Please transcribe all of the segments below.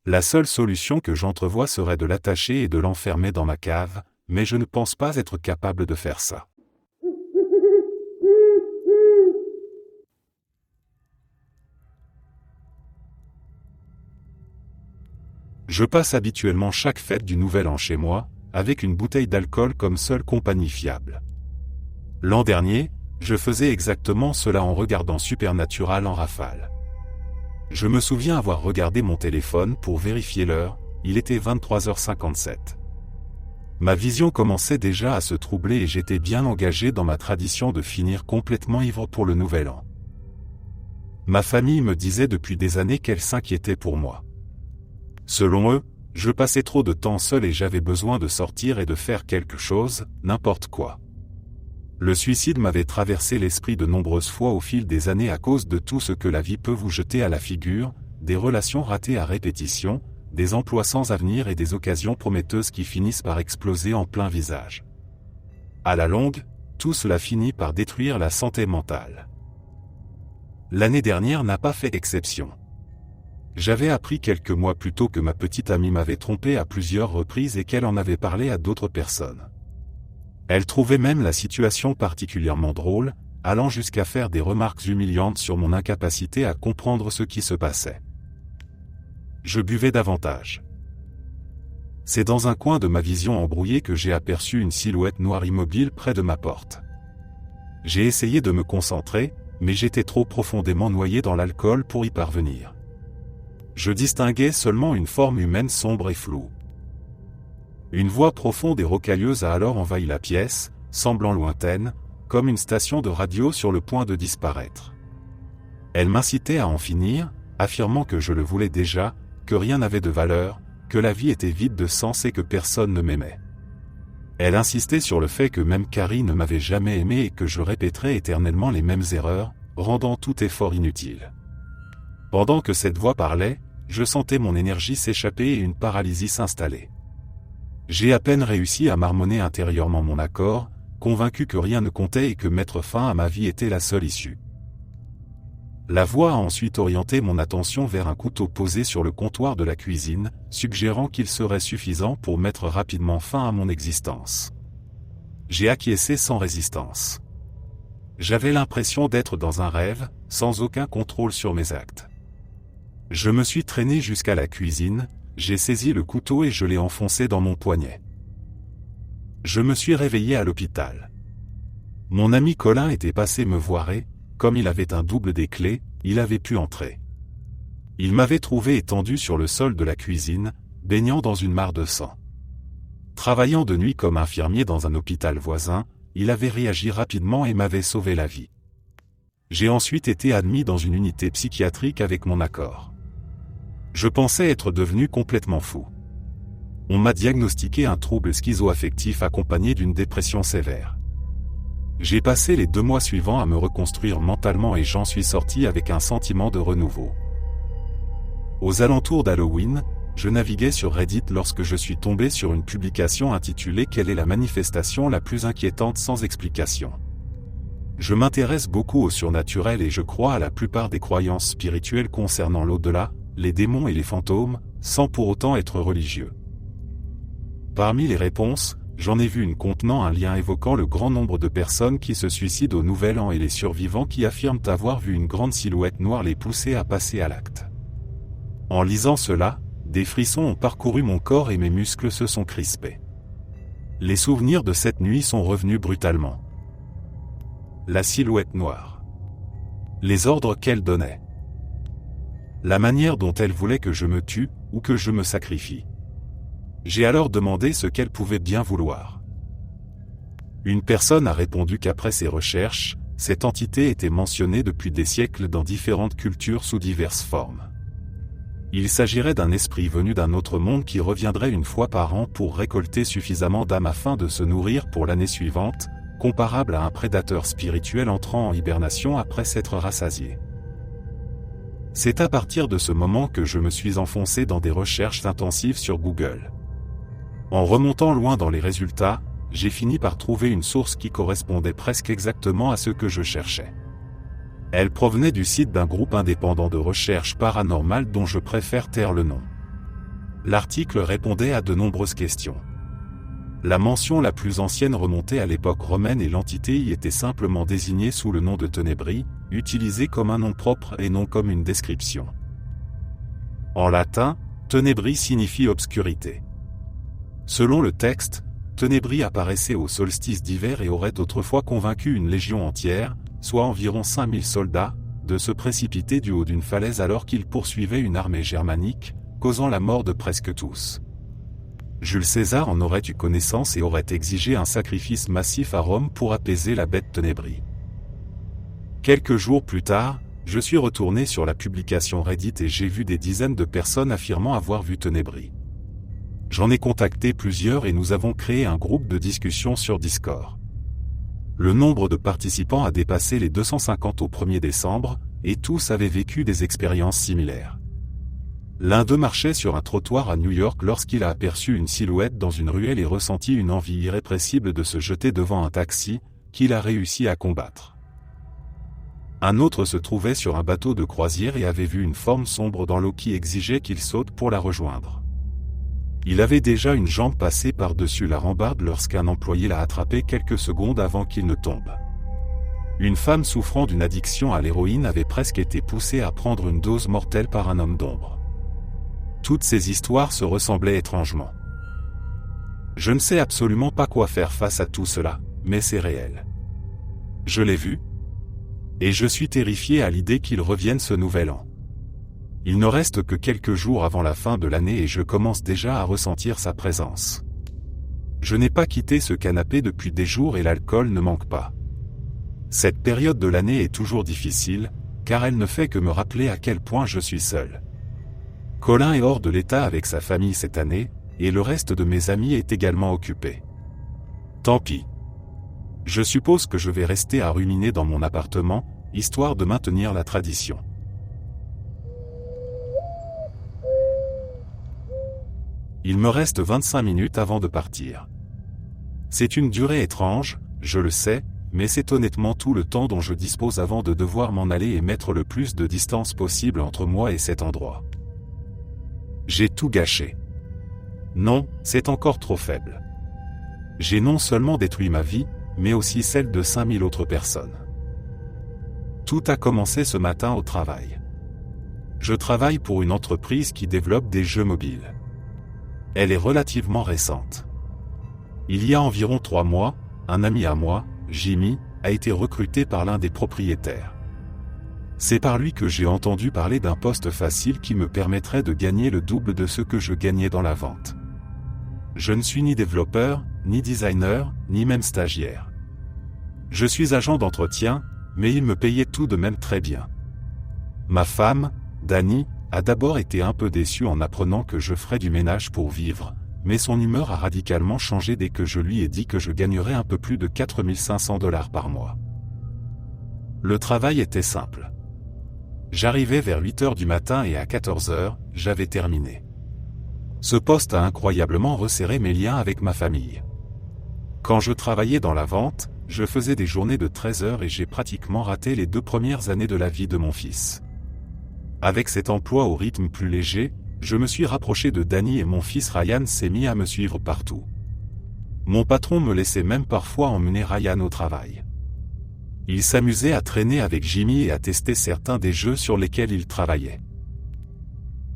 La seule solution que j'entrevois serait de l'attacher et de l'enfermer dans ma cave, mais je ne pense pas être capable de faire ça. Je passe habituellement chaque fête du Nouvel An chez moi, avec une bouteille d'alcool comme seule compagnie fiable. L'an dernier, je faisais exactement cela en regardant Supernatural en rafale. Je me souviens avoir regardé mon téléphone pour vérifier l'heure, il était 23h57. Ma vision commençait déjà à se troubler et j'étais bien engagé dans ma tradition de finir complètement ivre pour le Nouvel An. Ma famille me disait depuis des années qu'elle s'inquiétait pour moi. Selon eux, je passais trop de temps seul et j'avais besoin de sortir et de faire quelque chose, n'importe quoi. Le suicide m'avait traversé l'esprit de nombreuses fois au fil des années à cause de tout ce que la vie peut vous jeter à la figure, des relations ratées à répétition, des emplois sans avenir et des occasions prometteuses qui finissent par exploser en plein visage. À la longue, tout cela finit par détruire la santé mentale. L'année dernière n'a pas fait exception. J'avais appris quelques mois plus tôt que ma petite amie m'avait trompé à plusieurs reprises et qu'elle en avait parlé à d'autres personnes. Elle trouvait même la situation particulièrement drôle, allant jusqu'à faire des remarques humiliantes sur mon incapacité à comprendre ce qui se passait. Je buvais davantage. C'est dans un coin de ma vision embrouillée que j'ai aperçu une silhouette noire immobile près de ma porte. J'ai essayé de me concentrer, mais j'étais trop profondément noyé dans l'alcool pour y parvenir. Je distinguais seulement une forme humaine sombre et floue. Une voix profonde et rocailleuse a alors envahi la pièce, semblant lointaine, comme une station de radio sur le point de disparaître. Elle m'incitait à en finir, affirmant que je le voulais déjà, que rien n'avait de valeur, que la vie était vide de sens et que personne ne m'aimait. Elle insistait sur le fait que même Carrie ne m'avait jamais aimé et que je répéterais éternellement les mêmes erreurs, rendant tout effort inutile. Pendant que cette voix parlait, je sentais mon énergie s'échapper et une paralysie s'installer. J'ai à peine réussi à marmonner intérieurement mon accord, convaincu que rien ne comptait et que mettre fin à ma vie était la seule issue. La voix a ensuite orienté mon attention vers un couteau posé sur le comptoir de la cuisine, suggérant qu'il serait suffisant pour mettre rapidement fin à mon existence. J'ai acquiescé sans résistance. J'avais l'impression d'être dans un rêve, sans aucun contrôle sur mes actes. Je me suis traîné jusqu'à la cuisine, j'ai saisi le couteau et je l'ai enfoncé dans mon poignet. Je me suis réveillé à l'hôpital. Mon ami Colin était passé me voir et, comme il avait un double des clés, il avait pu entrer. Il m'avait trouvé étendu sur le sol de la cuisine, baignant dans une mare de sang. Travaillant de nuit comme infirmier dans un hôpital voisin, il avait réagi rapidement et m'avait sauvé la vie. J'ai ensuite été admis dans une unité psychiatrique avec mon accord. Je pensais être devenu complètement fou. On m'a diagnostiqué un trouble schizo-affectif accompagné d'une dépression sévère. J'ai passé les 2 mois suivants à me reconstruire mentalement et j'en suis sorti avec un sentiment de renouveau. Aux alentours d'Halloween, je naviguais sur Reddit lorsque je suis tombé sur une publication intitulée « Quelle est la manifestation la plus inquiétante sans explication ?» Je m'intéresse beaucoup au surnaturel et je crois à la plupart des croyances spirituelles concernant l'au-delà, les démons et les fantômes, sans pour autant être religieux. Parmi les réponses, j'en ai vu une contenant un lien évoquant le grand nombre de personnes qui se suicident au Nouvel An et les survivants qui affirment avoir vu une grande silhouette noire les pousser à passer à l'acte. En lisant cela, des frissons ont parcouru mon corps et mes muscles se sont crispés. Les souvenirs de cette nuit sont revenus brutalement. La silhouette noire. Les ordres qu'elle donnait. La manière dont elle voulait que je me tue, ou que je me sacrifie. J'ai alors demandé ce qu'elle pouvait bien vouloir. Une personne a répondu qu'après ses recherches, cette entité était mentionnée depuis des siècles dans différentes cultures sous diverses formes. Il s'agirait d'un esprit venu d'un autre monde qui reviendrait une fois par an pour récolter suffisamment d'âmes afin de se nourrir pour l'année suivante, comparable à un prédateur spirituel entrant en hibernation après s'être rassasié. C'est à partir de ce moment que je me suis enfoncé dans des recherches intensives sur Google. En remontant loin dans les résultats, j'ai fini par trouver une source qui correspondait presque exactement à ce que je cherchais. Elle provenait du site d'un groupe indépendant de recherche paranormale dont je préfère taire le nom. L'article répondait à de nombreuses questions. La mention la plus ancienne remontait à l'époque romaine et l'entité y était simplement désignée sous le nom de Ténébris, utilisé comme un nom propre et non comme une description. En latin, Ténébris signifie obscurité. Selon le texte, Ténébris apparaissait au solstice d'hiver et aurait autrefois convaincu une légion entière, soit environ 5000 soldats, de se précipiter du haut d'une falaise alors qu'ils poursuivaient une armée germanique, causant la mort de presque tous. Jules César en aurait eu connaissance et aurait exigé un sacrifice massif à Rome pour apaiser la bête Ténébris. Quelques jours plus tard, je suis retourné sur la publication Reddit et j'ai vu des dizaines de personnes affirmant avoir vu Ténébris. J'en ai contacté plusieurs et nous avons créé un groupe de discussion sur Discord. Le nombre de participants a dépassé les 250 au 1er décembre, et tous avaient vécu des expériences similaires. L'un d'eux marchait sur un trottoir à New York lorsqu'il a aperçu une silhouette dans une ruelle et ressenti une envie irrépressible de se jeter devant un taxi, qu'il a réussi à combattre. Un autre se trouvait sur un bateau de croisière et avait vu une forme sombre dans l'eau qui exigeait qu'il saute pour la rejoindre. Il avait déjà une jambe passée par-dessus la rambarde lorsqu'un employé l'a attrapé quelques secondes avant qu'il ne tombe. Une femme souffrant d'une addiction à l'héroïne avait presque été poussée à prendre une dose mortelle par un homme d'ombre. Toutes ces histoires se ressemblaient étrangement. Je ne sais absolument pas quoi faire face à tout cela, mais c'est réel. Je l'ai vu. Et je suis terrifié à l'idée qu'il revienne ce nouvel an. Il ne reste que quelques jours avant la fin de l'année et je commence déjà à ressentir sa présence. Je n'ai pas quitté ce canapé depuis des jours et l'alcool ne manque pas. Cette période de l'année est toujours difficile, car elle ne fait que me rappeler à quel point je suis seul. Colin est hors de l'état avec sa famille cette année, et le reste de mes amis est également occupé. Tant pis. Je suppose que je vais rester à ruminer dans mon appartement, histoire de maintenir la tradition. Il me reste 25 minutes avant de partir. C'est une durée étrange, je le sais, mais c'est honnêtement tout le temps dont je dispose avant de devoir m'en aller et mettre le plus de distance possible entre moi et cet endroit. J'ai tout gâché. Non, c'est encore trop faible. J'ai non seulement détruit ma vie, mais aussi celle de 5000 autres personnes. Tout a commencé ce matin au travail. Je travaille pour une entreprise qui développe des jeux mobiles. Elle est relativement récente. Il y a environ 3 mois, un ami à moi, Jimmy, a été recruté par l'un des propriétaires. C'est par lui que j'ai entendu parler d'un poste facile qui me permettrait de gagner le double de ce que je gagnais dans la vente. Je ne suis ni développeur, ni designer, ni même stagiaire. Je suis agent d'entretien, mais il me payait tout de même très bien. Ma femme, Dani, a d'abord été un peu déçue en apprenant que je ferais du ménage pour vivre, mais son humeur a radicalement changé dès que je lui ai dit que je gagnerais un peu plus de 4500 $ par mois. Le travail était simple. J'arrivais vers 8 h du matin et à 14 h, j'avais terminé. Ce poste a incroyablement resserré mes liens avec ma famille. Quand je travaillais dans la vente, je faisais des journées de 13 heures et j'ai pratiquement raté les 2 premières années de la vie de mon fils. Avec cet emploi au rythme plus léger, je me suis rapproché de Dani et mon fils Ryan s'est mis à me suivre partout. Mon patron me laissait même parfois emmener Ryan au travail. Il s'amusait à traîner avec Jimmy et à tester certains des jeux sur lesquels il travaillait.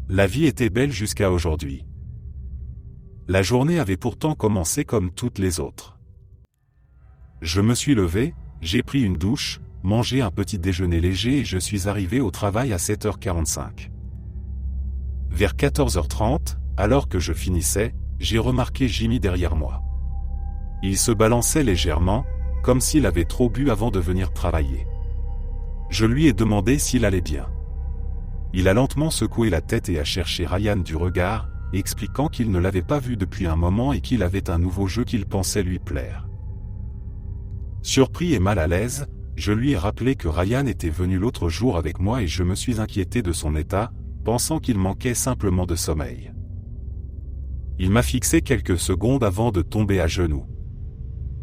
La vie était belle jusqu'à aujourd'hui. La journée avait pourtant commencé comme toutes les autres. Je me suis levé, j'ai pris une douche, mangé un petit déjeuner léger et je suis arrivé au travail à 7 h 45. Vers 14 h 30, alors que je finissais, j'ai remarqué Jimmy derrière moi. Il se balançait légèrement, comme s'il avait trop bu avant de venir travailler. Je lui ai demandé s'il allait bien. Il a lentement secoué la tête et a cherché Ryan du regard, expliquant qu'il ne l'avait pas vu depuis un moment et qu'il avait un nouveau jeu qu'il pensait lui plaire. Surpris et mal à l'aise, je lui ai rappelé que Ryan était venu l'autre jour avec moi et je me suis inquiété de son état, pensant qu'il manquait simplement de sommeil. Il m'a fixé quelques secondes avant de tomber à genoux.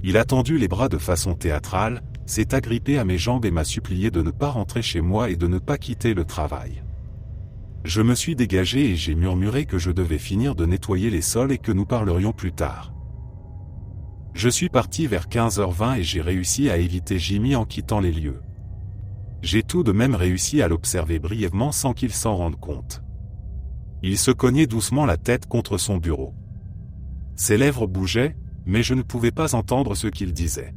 Il a tendu les bras de façon théâtrale, s'est agrippé à mes jambes et m'a supplié de ne pas rentrer chez moi et de ne pas quitter le travail. Je me suis dégagé et j'ai murmuré que je devais finir de nettoyer les sols et que nous parlerions plus tard. Je suis parti vers 15h20 et j'ai réussi à éviter Jimmy en quittant les lieux. J'ai tout de même réussi à l'observer brièvement sans qu'il s'en rende compte. Il se cognait doucement la tête contre son bureau. Ses lèvres bougeaient, mais je ne pouvais pas entendre ce qu'il disait.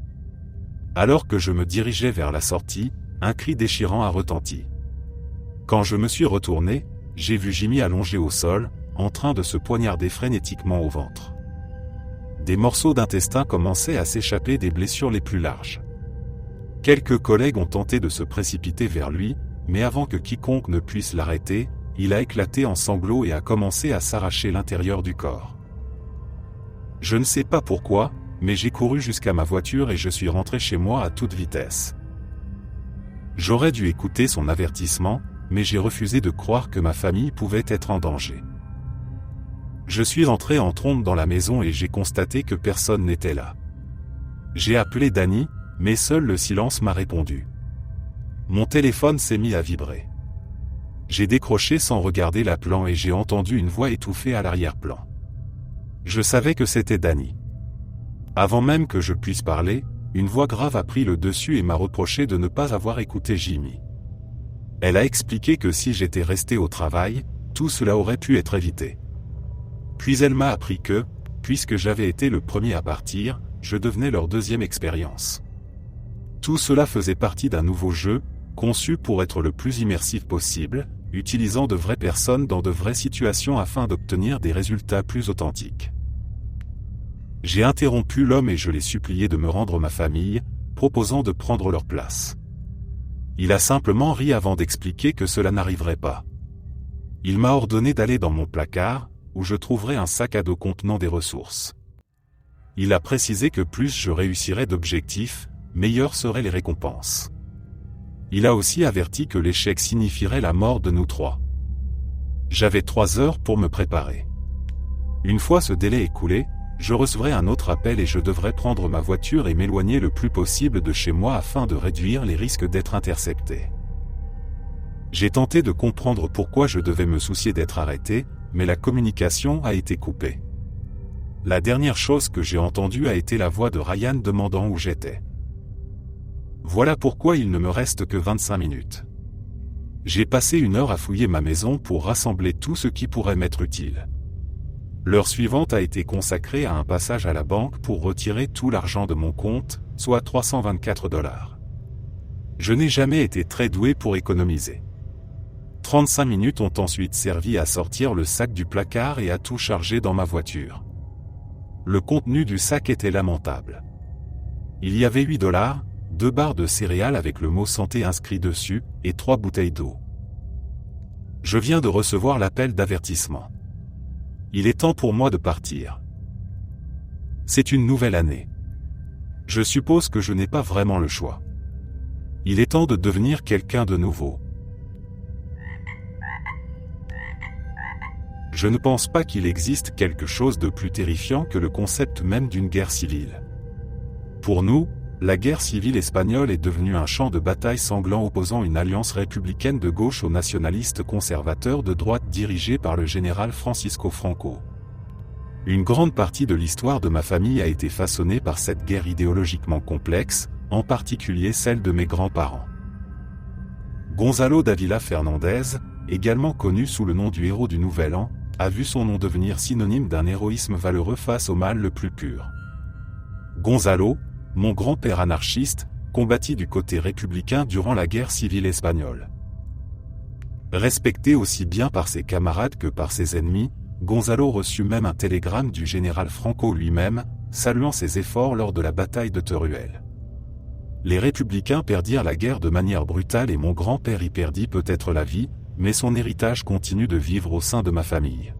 Alors que je me dirigeais vers la sortie, un cri déchirant a retenti. Quand je me suis retourné, j'ai vu Jimmy allongé au sol, en train de se poignarder frénétiquement au ventre. Des morceaux d'intestin commençaient à s'échapper des blessures les plus larges. Quelques collègues ont tenté de se précipiter vers lui, mais avant que quiconque ne puisse l'arrêter, il a éclaté en sanglots et a commencé à s'arracher l'intérieur du corps. Je ne sais pas pourquoi, mais j'ai couru jusqu'à ma voiture et je suis rentré chez moi à toute vitesse. J'aurais dû écouter son avertissement, mais j'ai refusé de croire que ma famille pouvait être en danger. Je suis entré en trombe dans la maison et j'ai constaté que personne n'était là. J'ai appelé Danny, mais seul le silence m'a répondu. Mon téléphone s'est mis à vibrer. J'ai décroché sans regarder l'appelant et j'ai entendu une voix étouffée à l'arrière-plan. Je savais que c'était Danny. Avant même que je puisse parler, une voix grave a pris le dessus et m'a reproché de ne pas avoir écouté Jimmy. Elle a expliqué que si j'étais resté au travail, tout cela aurait pu être évité. Puis elle m'a appris que, puisque j'avais été le premier à partir, je devenais leur deuxième expérience. Tout cela faisait partie d'un nouveau jeu, conçu pour être le plus immersif possible, utilisant de vraies personnes dans de vraies situations afin d'obtenir des résultats plus authentiques. J'ai interrompu l'homme et je l'ai supplié de me rendre ma famille, proposant de prendre leur place. Il a simplement ri avant d'expliquer que cela n'arriverait pas. Il m'a ordonné d'aller dans mon placard, où je trouverais un sac à dos contenant des ressources. Il a précisé que plus je réussirais d'objectifs, meilleures seraient les récompenses. Il a aussi averti que l'échec signifierait la mort de nous trois. J'avais 3 heures pour me préparer. Une fois ce délai écoulé, je recevrai un autre appel et je devrais prendre ma voiture et m'éloigner le plus possible de chez moi afin de réduire les risques d'être intercepté. J'ai tenté de comprendre pourquoi je devais me soucier d'être arrêté, mais la communication a été coupée. La dernière chose que j'ai entendue a été la voix de Ryan demandant où j'étais. Voilà pourquoi il ne me reste que 25 minutes. J'ai passé 1 heure à fouiller ma maison pour rassembler tout ce qui pourrait m'être utile. L'heure suivante a été consacrée à un passage à la banque pour retirer tout l'argent de mon compte, soit $324. Je n'ai jamais été très doué pour économiser. 35 minutes ont ensuite servi à sortir le sac du placard et à tout charger dans ma voiture. Le contenu du sac était lamentable. Il y avait $8, 2 barres de céréales avec le mot santé inscrit dessus, et 3 bouteilles d'eau. Je viens de recevoir l'appel d'avertissement. Il est temps pour moi de partir. C'est une nouvelle année. Je suppose que je n'ai pas vraiment le choix. Il est temps de devenir quelqu'un de nouveau. Je ne pense pas qu'il existe quelque chose de plus terrifiant que le concept même d'une guerre civile. Pour nous, la guerre civile espagnole est devenue un champ de bataille sanglant opposant une alliance républicaine de gauche aux nationalistes conservateurs de droite dirigés par le général Francisco Franco. Une grande partie de l'histoire de ma famille a été façonnée par cette guerre idéologiquement complexe, en particulier celle de mes grands-parents. Gonzalo Dávila Fernández, également connu sous le nom du héros du Nouvel An, a vu son nom devenir synonyme d'un héroïsme valeureux face au mal le plus pur. Gonzalo, mon grand-père anarchiste, combattit du côté républicain durant la guerre civile espagnole. Respecté aussi bien par ses camarades que par ses ennemis, Gonzalo reçut même un télégramme du général Franco lui-même, saluant ses efforts lors de la bataille de Teruel. Les républicains perdirent la guerre de manière brutale et mon grand-père y perdit peut-être la vie, mais son héritage continue de vivre au sein de ma famille.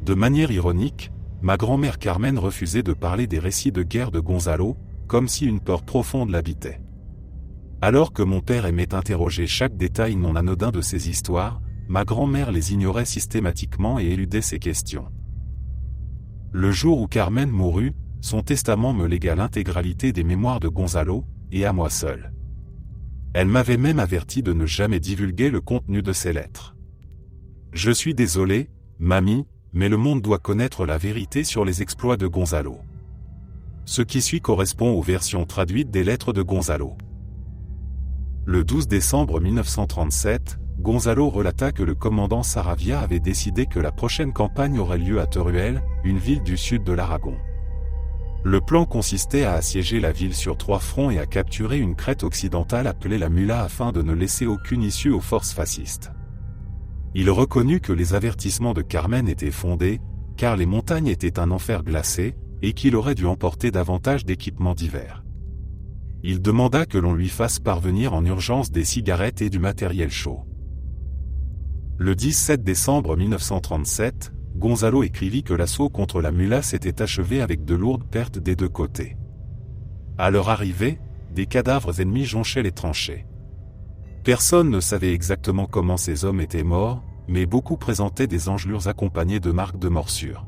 De manière ironique, ma grand-mère Carmen refusait de parler des récits de guerre de Gonzalo, comme si une peur profonde l'habitait. Alors que mon père aimait interroger chaque détail non anodin de ces histoires, ma grand-mère les ignorait systématiquement et éludait ces questions. Le jour où Carmen mourut, son testament me légua l'intégralité des mémoires de Gonzalo, et à moi seul. Elle m'avait même averti de ne jamais divulguer le contenu de ses lettres. Je suis désolé, mamie, mais le monde doit connaître la vérité sur les exploits de Gonzalo. Ce qui suit correspond aux versions traduites des lettres de Gonzalo. Le 12 décembre 1937, Gonzalo relata que le commandant Saravia avait décidé que la prochaine campagne aurait lieu à Teruel, une ville du sud de l'Aragon. Le plan consistait à assiéger la ville sur 3 fronts et à capturer une crête occidentale appelée la Mula afin de ne laisser aucune issue aux forces fascistes. Il reconnut que les avertissements de Carmen étaient fondés, car les montagnes étaient un enfer glacé, et qu'il aurait dû emporter davantage d'équipements divers. Il demanda que l'on lui fasse parvenir en urgence des cigarettes et du matériel chaud. Le 17 décembre 1937, Gonzalo écrivit que l'assaut contre la Mula s'était achevé avec de lourdes pertes des 2 côtés. À leur arrivée, des cadavres ennemis jonchaient les tranchées. Personne ne savait exactement comment ces hommes étaient morts, mais beaucoup présentaient des engelures accompagnées de marques de morsures.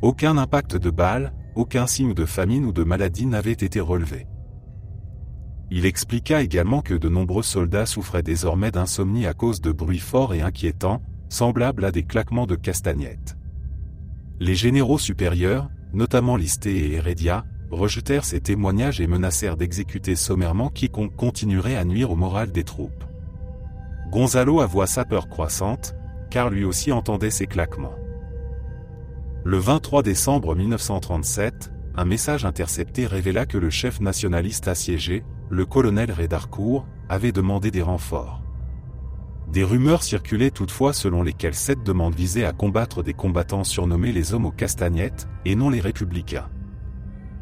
Aucun impact de balles, aucun signe de famine ou de maladie n'avait été relevé. Il expliqua également que de nombreux soldats souffraient désormais d'insomnie à cause de bruits forts et inquiétants, semblables à des claquements de castagnettes. Les généraux supérieurs, notamment Listé et Heredia, rejetèrent ces témoignages et menacèrent d'exécuter sommairement quiconque continuerait à nuire au moral des troupes. Gonzalo avoua sa peur croissante, car lui aussi entendait ces claquements. Le 23 décembre 1937, un message intercepté révéla que le chef nationaliste assiégé, le colonel Redarcourt, avait demandé des renforts. Des rumeurs circulaient toutefois selon lesquelles cette demande visait à combattre des combattants surnommés les hommes aux castagnettes, et non les républicains.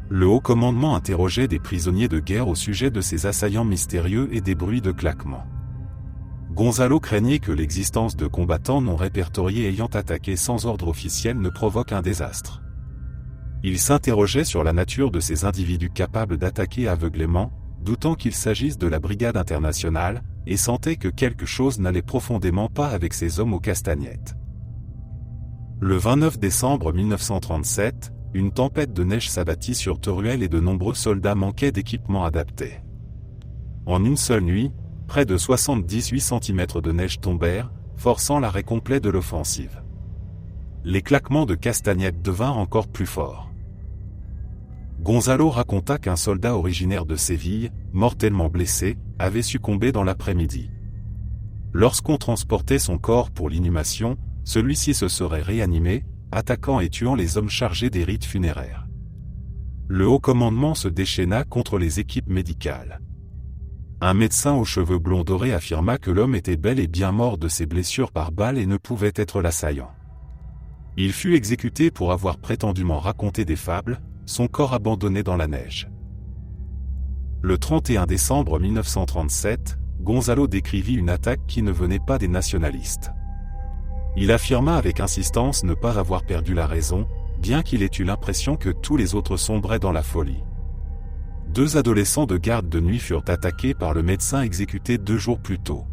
Le haut commandement interrogeait des prisonniers de guerre au sujet de ces assaillants mystérieux et des bruits de claquements. Gonzalo craignait que l'existence de combattants non répertoriés ayant attaqué sans ordre officiel ne provoque un désastre. Il s'interrogeait sur la nature de ces individus capables d'attaquer aveuglément, doutant qu'il s'agisse de la brigade internationale, et sentait que quelque chose n'allait profondément pas avec ces hommes aux castagnettes. Le 29 décembre 1937, une tempête de neige s'abattit sur Teruel et de nombreux soldats manquaient d'équipements adaptés. En une seule nuit, près de 78 cm de neige tombèrent, forçant l'arrêt complet de l'offensive. Les claquements de castagnettes devinrent encore plus forts. Gonzalo raconta qu'un soldat originaire de Séville, mortellement blessé, avait succombé dans l'après-midi. Lorsqu'on transportait son corps pour l'inhumation, celui-ci se serait réanimé, attaquant et tuant les hommes chargés des rites funéraires. Le haut commandement se déchaîna contre les équipes médicales. Un médecin aux cheveux blonds dorés affirma que l'homme était bel et bien mort de ses blessures par balle et ne pouvait être l'assaillant. Il fut exécuté pour avoir prétendument raconté des fables, son corps abandonné dans la neige. Le 31 décembre 1937, Gonzalo décrivit une attaque qui ne venait pas des nationalistes. Il affirma avec insistance ne pas avoir perdu la raison, bien qu'il ait eu l'impression que tous les autres sombraient dans la folie. 2 adolescents de garde de nuit furent attaqués par le médecin exécuté 2 jours plus tôt.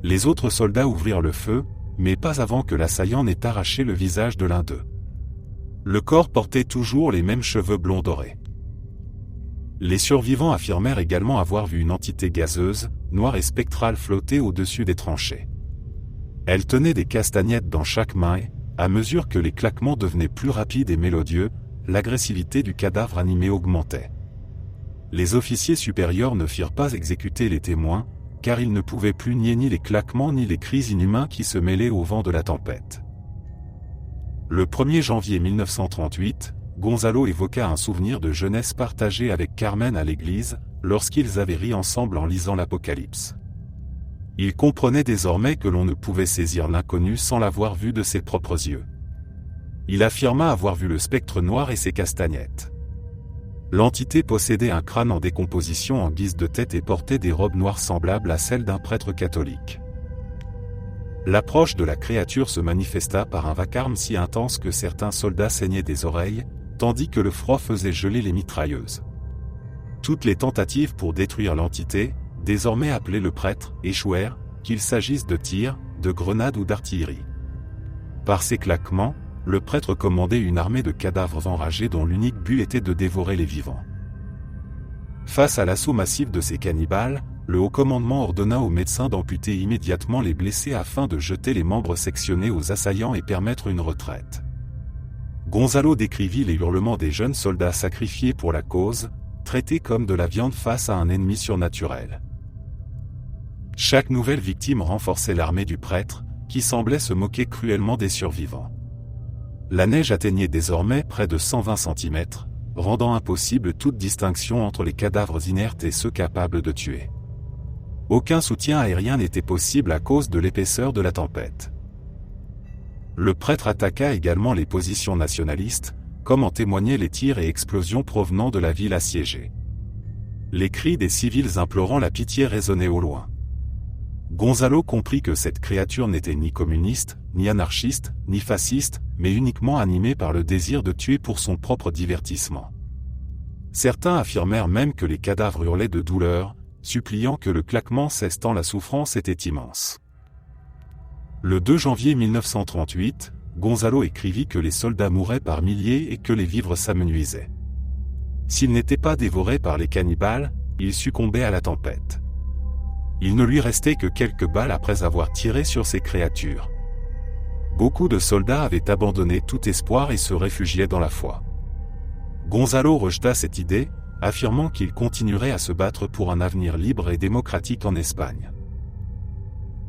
Les autres soldats ouvrirent le feu, mais pas avant que l'assaillant n'ait arraché le visage de l'un d'eux. Le corps portait toujours les mêmes cheveux blonds dorés. Les survivants affirmèrent également avoir vu une entité gazeuse, noire et spectrale flotter au-dessus des tranchées. Elle tenait des castagnettes dans chaque main et, à mesure que les claquements devenaient plus rapides et mélodieux, l'agressivité du cadavre animé augmentait. Les officiers supérieurs ne firent pas exécuter les témoins, car ils ne pouvaient plus nier ni les claquements ni les cris inhumains qui se mêlaient au vent de la tempête. Le 1er janvier 1938, Gonzalo évoqua un souvenir de jeunesse partagé avec Carmen à l'église, lorsqu'ils avaient ri ensemble en lisant l'Apocalypse. Il comprenait désormais que l'on ne pouvait saisir l'inconnu sans l'avoir vu de ses propres yeux. Il affirma avoir vu le spectre noir et ses castagnettes. L'entité possédait un crâne en décomposition en guise de tête et portait des robes noires semblables à celles d'un prêtre catholique. L'approche de la créature se manifesta par un vacarme si intense que certains soldats saignaient des oreilles, tandis que le froid faisait geler les mitrailleuses. Toutes les tentatives pour détruire l'entité, désormais appelée le prêtre, échouèrent, qu'il s'agisse de tirs, de grenades ou d'artillerie. Par ces claquements, le prêtre commandait une armée de cadavres enragés dont l'unique but était de dévorer les vivants. Face à l'assaut massif de ces cannibales, le haut commandement ordonna aux médecins d'amputer immédiatement les blessés afin de jeter les membres sectionnés aux assaillants et permettre une retraite. Gonzalo décrivit les hurlements des jeunes soldats sacrifiés pour la cause, traités comme de la viande face à un ennemi surnaturel. Chaque nouvelle victime renforçait l'armée du prêtre, qui semblait se moquer cruellement des survivants. La neige atteignait désormais près de 120 cm, rendant impossible toute distinction entre les cadavres inertes et ceux capables de tuer. Aucun soutien aérien n'était possible à cause de l'épaisseur de la tempête. Le prêtre attaqua également les positions nationalistes, comme en témoignaient les tirs et explosions provenant de la ville assiégée. Les cris des civils implorant la pitié résonnaient au loin. Gonzalo comprit que cette créature n'était ni communiste, ni anarchiste, ni fasciste, mais uniquement animée par le désir de tuer pour son propre divertissement. Certains affirmèrent même que les cadavres hurlaient de douleur, suppliant que le claquement cesse tant la souffrance était immense. Le 2 janvier 1938, Gonzalo écrivit que les soldats mouraient par milliers et que les vivres s'amenuisaient. S'ils n'étaient pas dévorés par les cannibales, ils succombaient à la tempête. Il ne lui restait que quelques balles après avoir tiré sur ces créatures. Beaucoup de soldats avaient abandonné tout espoir et se réfugiaient dans la foi. Gonzalo rejeta cette idée, affirmant qu'il continuerait à se battre pour un avenir libre et démocratique en Espagne.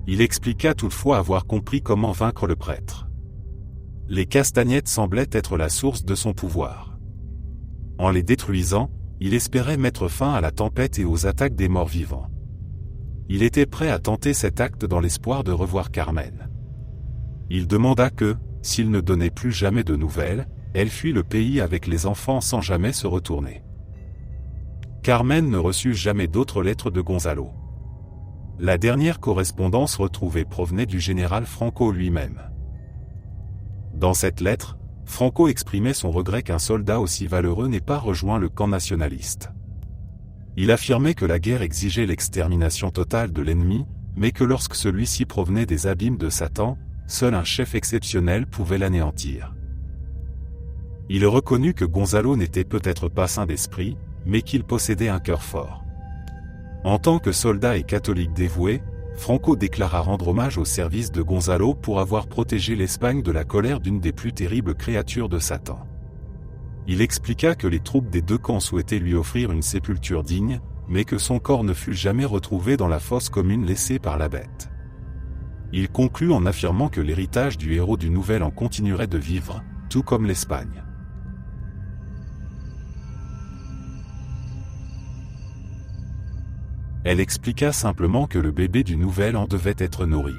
Il expliqua toutefois avoir compris comment vaincre le prêtre. Les castagnettes semblaient être la source de son pouvoir. En les détruisant, il espérait mettre fin à la tempête et aux attaques des morts vivants. Il était prêt à tenter cet acte dans l'espoir de revoir Carmen. Il demanda que, s'il ne donnait plus jamais de nouvelles, elle fuit le pays avec les enfants sans jamais se retourner. Carmen ne reçut jamais d'autres lettres de Gonzalo. La dernière correspondance retrouvée provenait du général Franco lui-même. Dans cette lettre, Franco exprimait son regret qu'un soldat aussi valeureux n'ait pas rejoint le camp nationaliste. Il affirmait que la guerre exigeait l'extermination totale de l'ennemi, mais que lorsque celui-ci provenait des abîmes de Satan, seul un chef exceptionnel pouvait l'anéantir. Il reconnut que Gonzalo n'était peut-être pas saint d'esprit, mais qu'il possédait un cœur fort. En tant que soldat et catholique dévoué, Franco déclara rendre hommage au service de Gonzalo pour avoir protégé l'Espagne de la colère d'une des plus terribles créatures de Satan. Il expliqua que les troupes des deux camps souhaitaient lui offrir une sépulture digne, mais que son corps ne fut jamais retrouvé dans la fosse commune laissée par la bête. Il conclut en affirmant que l'héritage du héros du Nouvel An continuerait de vivre, tout comme l'Espagne. Elle expliqua simplement que le bébé du Nouvel An devait être nourri.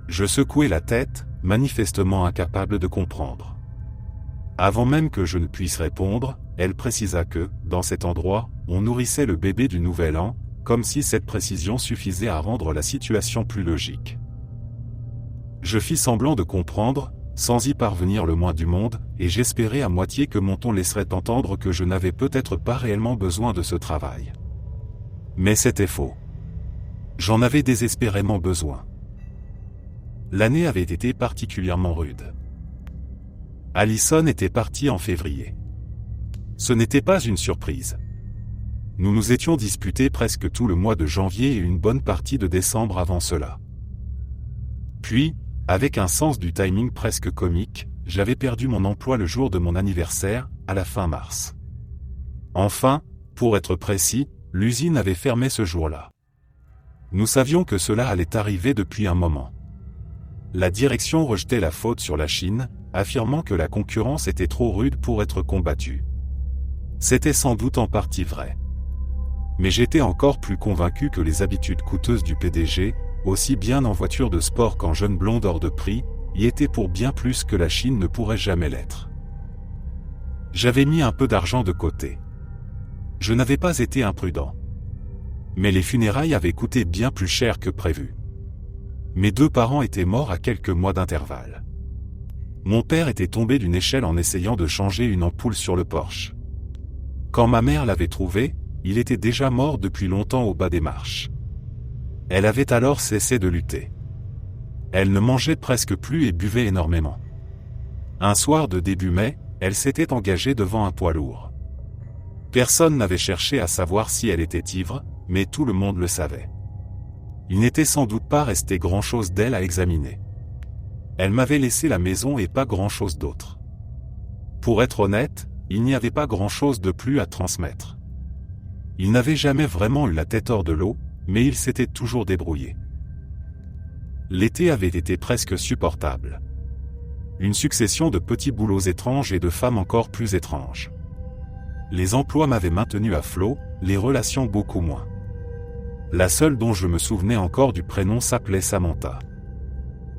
Je secouai la tête, manifestement incapable de comprendre. Avant même que je ne puisse répondre, elle précisa que, dans cet endroit, on nourrissait le bébé du Nouvel An, comme si cette précision suffisait à rendre la situation plus logique. Je fis semblant de comprendre, sans y parvenir le moins du monde, et j'espérais à moitié que mon ton laisserait entendre que je n'avais peut-être pas réellement besoin de ce travail. Mais c'était faux. J'en avais désespérément besoin. L'année avait été particulièrement rude. Allison était partie en février. Ce n'était pas une surprise. Nous nous étions disputés presque tout le mois de janvier et une bonne partie de décembre avant cela. Puis, avec un sens du timing presque comique, j'avais perdu mon emploi le jour de mon anniversaire, à la fin mars. Enfin, pour être précis, l'usine avait fermé ce jour-là. Nous savions que cela allait arriver depuis un moment. La direction rejetait la faute sur la Chine, affirmant que la concurrence était trop rude pour être combattue. C'était sans doute en partie vrai. Mais j'étais encore plus convaincu que les habitudes coûteuses du PDG, aussi bien en voiture de sport qu'en jeune blonde hors de prix, y étaient pour bien plus que la Chine ne pourrait jamais l'être. J'avais mis un peu d'argent de côté. Je n'avais pas été imprudent. Mais les funérailles avaient coûté bien plus cher que prévu. Mes deux parents étaient morts à quelques mois d'intervalle. Mon père était tombé d'une échelle en essayant de changer une ampoule sur le porche. Quand ma mère l'avait trouvé, il était déjà mort depuis longtemps au bas des marches. Elle avait alors cessé de lutter. Elle ne mangeait presque plus et buvait énormément. Un soir de début mai, elle s'était engagée devant un poids lourd. Personne n'avait cherché à savoir si elle était ivre, mais tout le monde le savait. Il n'était sans doute pas resté grand-chose d'elle à examiner. Elle m'avait laissé la maison et pas grand-chose d'autre. Pour être honnête, il n'y avait pas grand-chose de plus à transmettre. Il n'avait jamais vraiment eu la tête hors de l'eau, mais il s'était toujours débrouillé. L'été avait été presque supportable. Une succession de petits boulots étranges et de femmes encore plus étranges. Les emplois m'avaient maintenu à flot, les relations beaucoup moins. La seule dont je me souvenais encore du prénom s'appelait Samantha.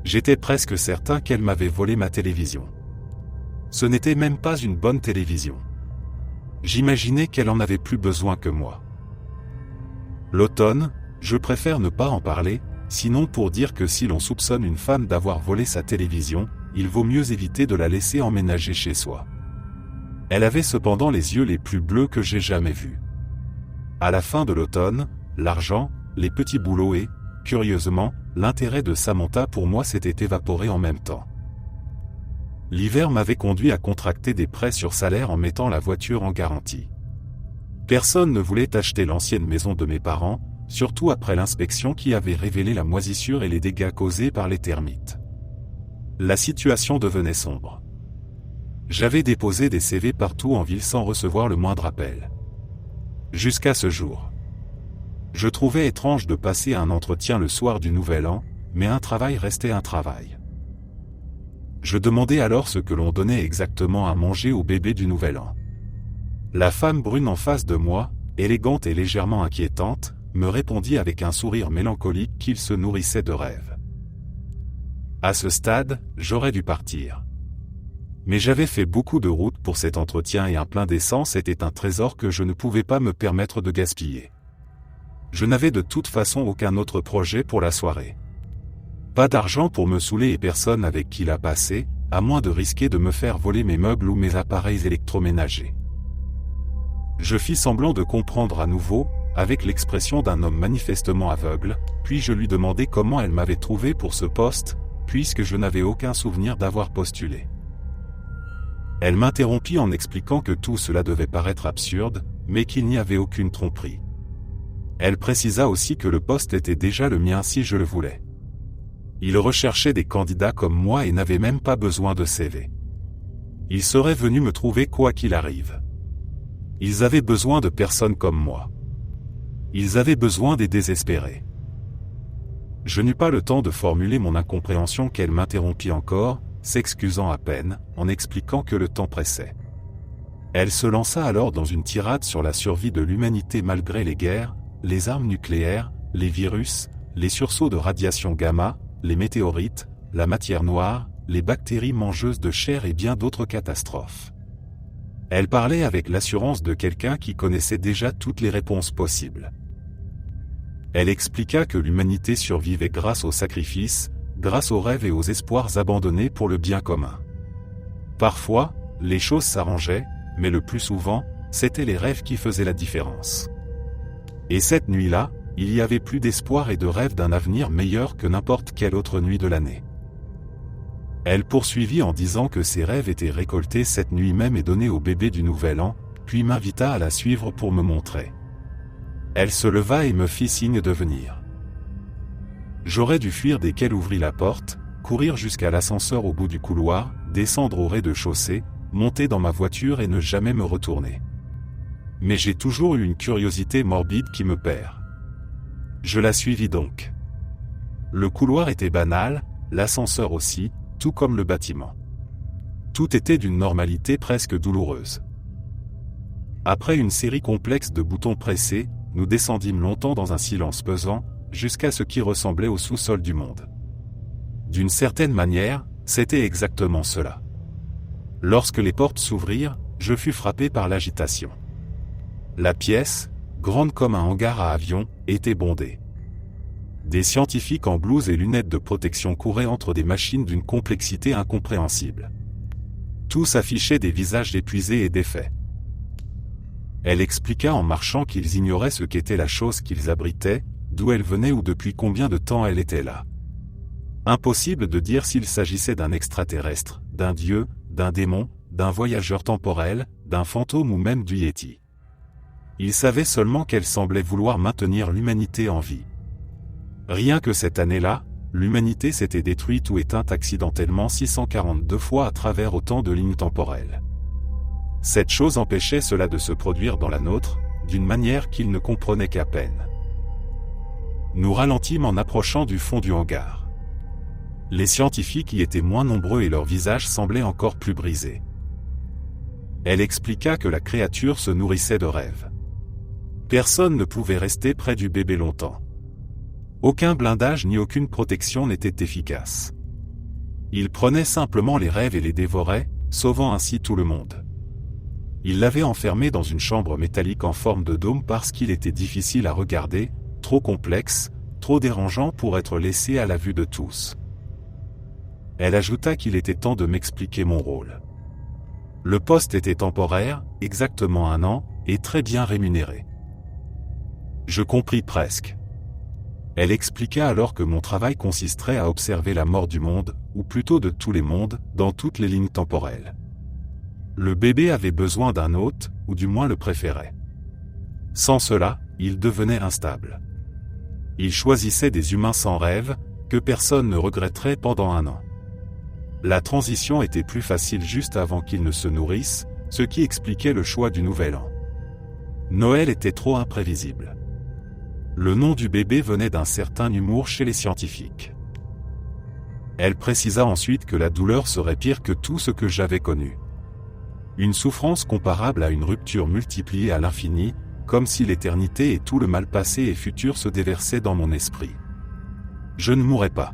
J'étais presque certain qu'elle m'avait volé ma télévision. Ce n'était même pas une bonne télévision. J'imaginais qu'elle en avait plus besoin que moi. L'automne, je préfère ne pas en parler, sinon pour dire que si l'on soupçonne une femme d'avoir volé sa télévision, il vaut mieux éviter de la laisser emménager chez soi. Elle avait cependant les yeux les plus bleus que j'ai jamais vus. À la fin de l'automne, l'argent, les petits boulots et, curieusement, l'intérêt de Samantha pour moi s'était évaporé en même temps. L'hiver m'avait conduit à contracter des prêts sur salaire en mettant la voiture en garantie. Personne ne voulait acheter l'ancienne maison de mes parents, surtout après l'inspection qui avait révélé la moisissure et les dégâts causés par les termites. La situation devenait sombre. J'avais déposé des CV partout en ville sans recevoir le moindre appel. Jusqu'à ce jour. Je trouvais étrange de passer un entretien le soir du Nouvel An, mais un travail restait un travail. Je demandai alors ce que l'on donnait exactement à manger au bébé du Nouvel An. La femme brune en face de moi, élégante et légèrement inquiétante, me répondit avec un sourire mélancolique qu'il se nourrissait de rêves. À ce stade, j'aurais dû partir. Mais j'avais fait beaucoup de route pour cet entretien et un plein d'essence était un trésor que je ne pouvais pas me permettre de gaspiller. Je n'avais de toute façon aucun autre projet pour la soirée. Pas d'argent pour me saouler et personne avec qui la passer, à moins de risquer de me faire voler mes meubles ou mes appareils électroménagers. Je fis semblant de comprendre à nouveau, avec l'expression d'un homme manifestement aveugle, puis je lui demandai comment elle m'avait trouvé pour ce poste, puisque je n'avais aucun souvenir d'avoir postulé. Elle m'interrompit en expliquant que tout cela devait paraître absurde, mais qu'il n'y avait aucune tromperie. Elle précisa aussi que le poste était déjà le mien si je le voulais. Ils recherchaient des candidats comme moi et n'avaient même pas besoin de CV. Ils seraient venus me trouver quoi qu'il arrive. Ils avaient besoin de personnes comme moi. Ils avaient besoin des désespérés. Je n'eus pas le temps de formuler mon incompréhension qu'elle m'interrompit encore, s'excusant à peine, en expliquant que le temps pressait. Elle se lança alors dans une tirade sur la survie de l'humanité malgré les guerres, les armes nucléaires, les virus, les sursauts de radiation gamma, les météorites, la matière noire, les bactéries mangeuses de chair et bien d'autres catastrophes. Elle parlait avec l'assurance de quelqu'un qui connaissait déjà toutes les réponses possibles. Elle expliqua que l'humanité survivait grâce aux sacrifices, grâce aux rêves et aux espoirs abandonnés pour le bien commun. Parfois, les choses s'arrangeaient, mais le plus souvent, c'étaient les rêves qui faisaient la différence. Et cette nuit-là, il y avait plus d'espoir et de rêve d'un avenir meilleur que n'importe quelle autre nuit de l'année. Elle poursuivit en disant que ses rêves étaient récoltés cette nuit même et donnés au bébé du Nouvel An, puis m'invita à la suivre pour me montrer. Elle se leva et me fit signe de venir. J'aurais dû fuir dès qu'elle ouvrit la porte, courir jusqu'à l'ascenseur au bout du couloir, descendre au rez-de-chaussée, monter dans ma voiture et ne jamais me retourner. Mais j'ai toujours eu une curiosité morbide qui me perd. Je la suivis donc. Le couloir était banal, l'ascenseur aussi, tout comme le bâtiment. Tout était d'une normalité presque douloureuse. Après une série complexe de boutons pressés, nous descendîmes longtemps dans un silence pesant, jusqu'à ce qui ressemblait au sous-sol du monde. D'une certaine manière, c'était exactement cela. Lorsque les portes s'ouvrirent, je fus frappé par l'agitation. La pièce, grande comme un hangar à avion, était bondée. Des scientifiques en blouse et lunettes de protection couraient entre des machines d'une complexité incompréhensible. Tous affichaient des visages épuisés et défaits. Elle expliqua en marchant qu'ils ignoraient ce qu'était la chose qu'ils abritaient, d'où elle venait ou depuis combien de temps elle était là. Impossible de dire s'il s'agissait d'un extraterrestre, d'un dieu, d'un démon, d'un voyageur temporel, d'un fantôme ou même du Yéti. Il savait seulement qu'elle semblait vouloir maintenir l'humanité en vie. Rien que cette année-là, l'humanité s'était détruite ou éteinte accidentellement 642 fois à travers autant de lignes temporelles. Cette chose empêchait cela de se produire dans la nôtre, d'une manière qu'il ne comprenait qu'à peine. Nous ralentîmes en approchant du fond du hangar. Les scientifiques y étaient moins nombreux et leurs visages semblaient encore plus brisés. Elle expliqua que la créature se nourrissait de rêves. Personne ne pouvait rester près du bébé longtemps. Aucun blindage ni aucune protection n'était efficace. Il prenait simplement les rêves et les dévorait, sauvant ainsi tout le monde. Il l'avait enfermé dans une chambre métallique en forme de dôme parce qu'il était difficile à regarder, trop complexe, trop dérangeant pour être laissé à la vue de tous. Elle ajouta qu'il était temps de m'expliquer mon rôle. Le poste était temporaire, exactement 1 an, et très bien rémunéré. Je compris presque. Elle expliqua alors que mon travail consisterait à observer la mort du monde, ou plutôt de tous les mondes, dans toutes les lignes temporelles. Le bébé avait besoin d'un hôte, ou du moins le préférait. Sans cela, il devenait instable. Il choisissait des humains sans rêve, que personne ne regretterait pendant 1 an. La transition était plus facile juste avant qu'il ne se nourrisse, ce qui expliquait le choix du nouvel an. Noël était trop imprévisible. Le nom du bébé venait d'un certain humour chez les scientifiques. Elle précisa ensuite que la douleur serait pire que tout ce que j'avais connu. Une souffrance comparable à une rupture multipliée à l'infini, comme si l'éternité et tout le mal passé et futur se déversaient dans mon esprit. Je ne mourrais pas.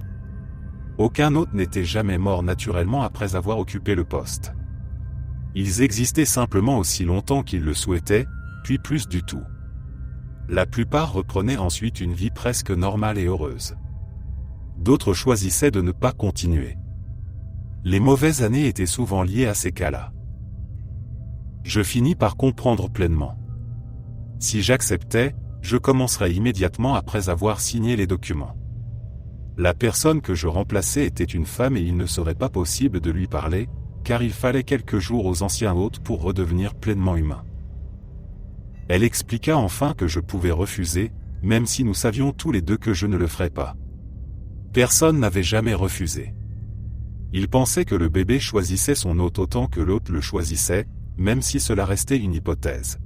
Aucun autre n'était jamais mort naturellement après avoir occupé le poste. Ils existaient simplement aussi longtemps qu'ils le souhaitaient, puis plus du tout. La plupart reprenaient ensuite une vie presque normale et heureuse. D'autres choisissaient de ne pas continuer. Les mauvaises années étaient souvent liées à ces cas-là. Je finis par comprendre pleinement. Si j'acceptais, je commencerais immédiatement après avoir signé les documents. La personne que je remplaçais était une femme et il ne serait pas possible de lui parler, car il fallait quelques jours aux anciens hôtes pour redevenir pleinement humain. Elle expliqua enfin que je pouvais refuser, même si nous savions tous les deux que je ne le ferais pas. Personne n'avait jamais refusé. Il pensait que le bébé choisissait son hôte autant que l'hôte le choisissait, même si cela restait une hypothèse.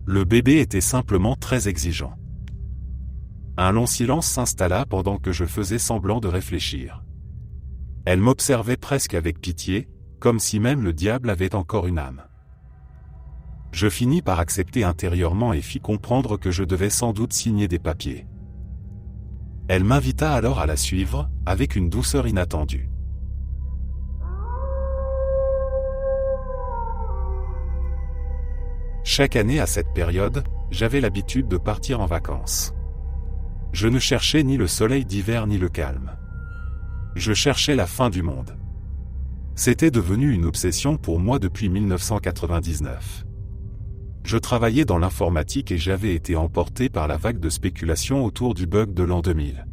Le bébé était simplement très exigeant. Un long silence s'installa pendant que je faisais semblant de réfléchir. Elle m'observait presque avec pitié, comme si même le diable avait encore une âme. Je finis par accepter intérieurement et fis comprendre que je devais sans doute signer des papiers. Elle m'invita alors à la suivre, avec une douceur inattendue. Chaque année à cette période, j'avais l'habitude de partir en vacances. Je ne cherchais ni le soleil d'hiver ni le calme. Je cherchais la fin du monde. C'était devenu une obsession pour moi depuis 1999. Je travaillais dans l'informatique et j'avais été emporté par la vague de spéculation autour du bug de l'an 2000.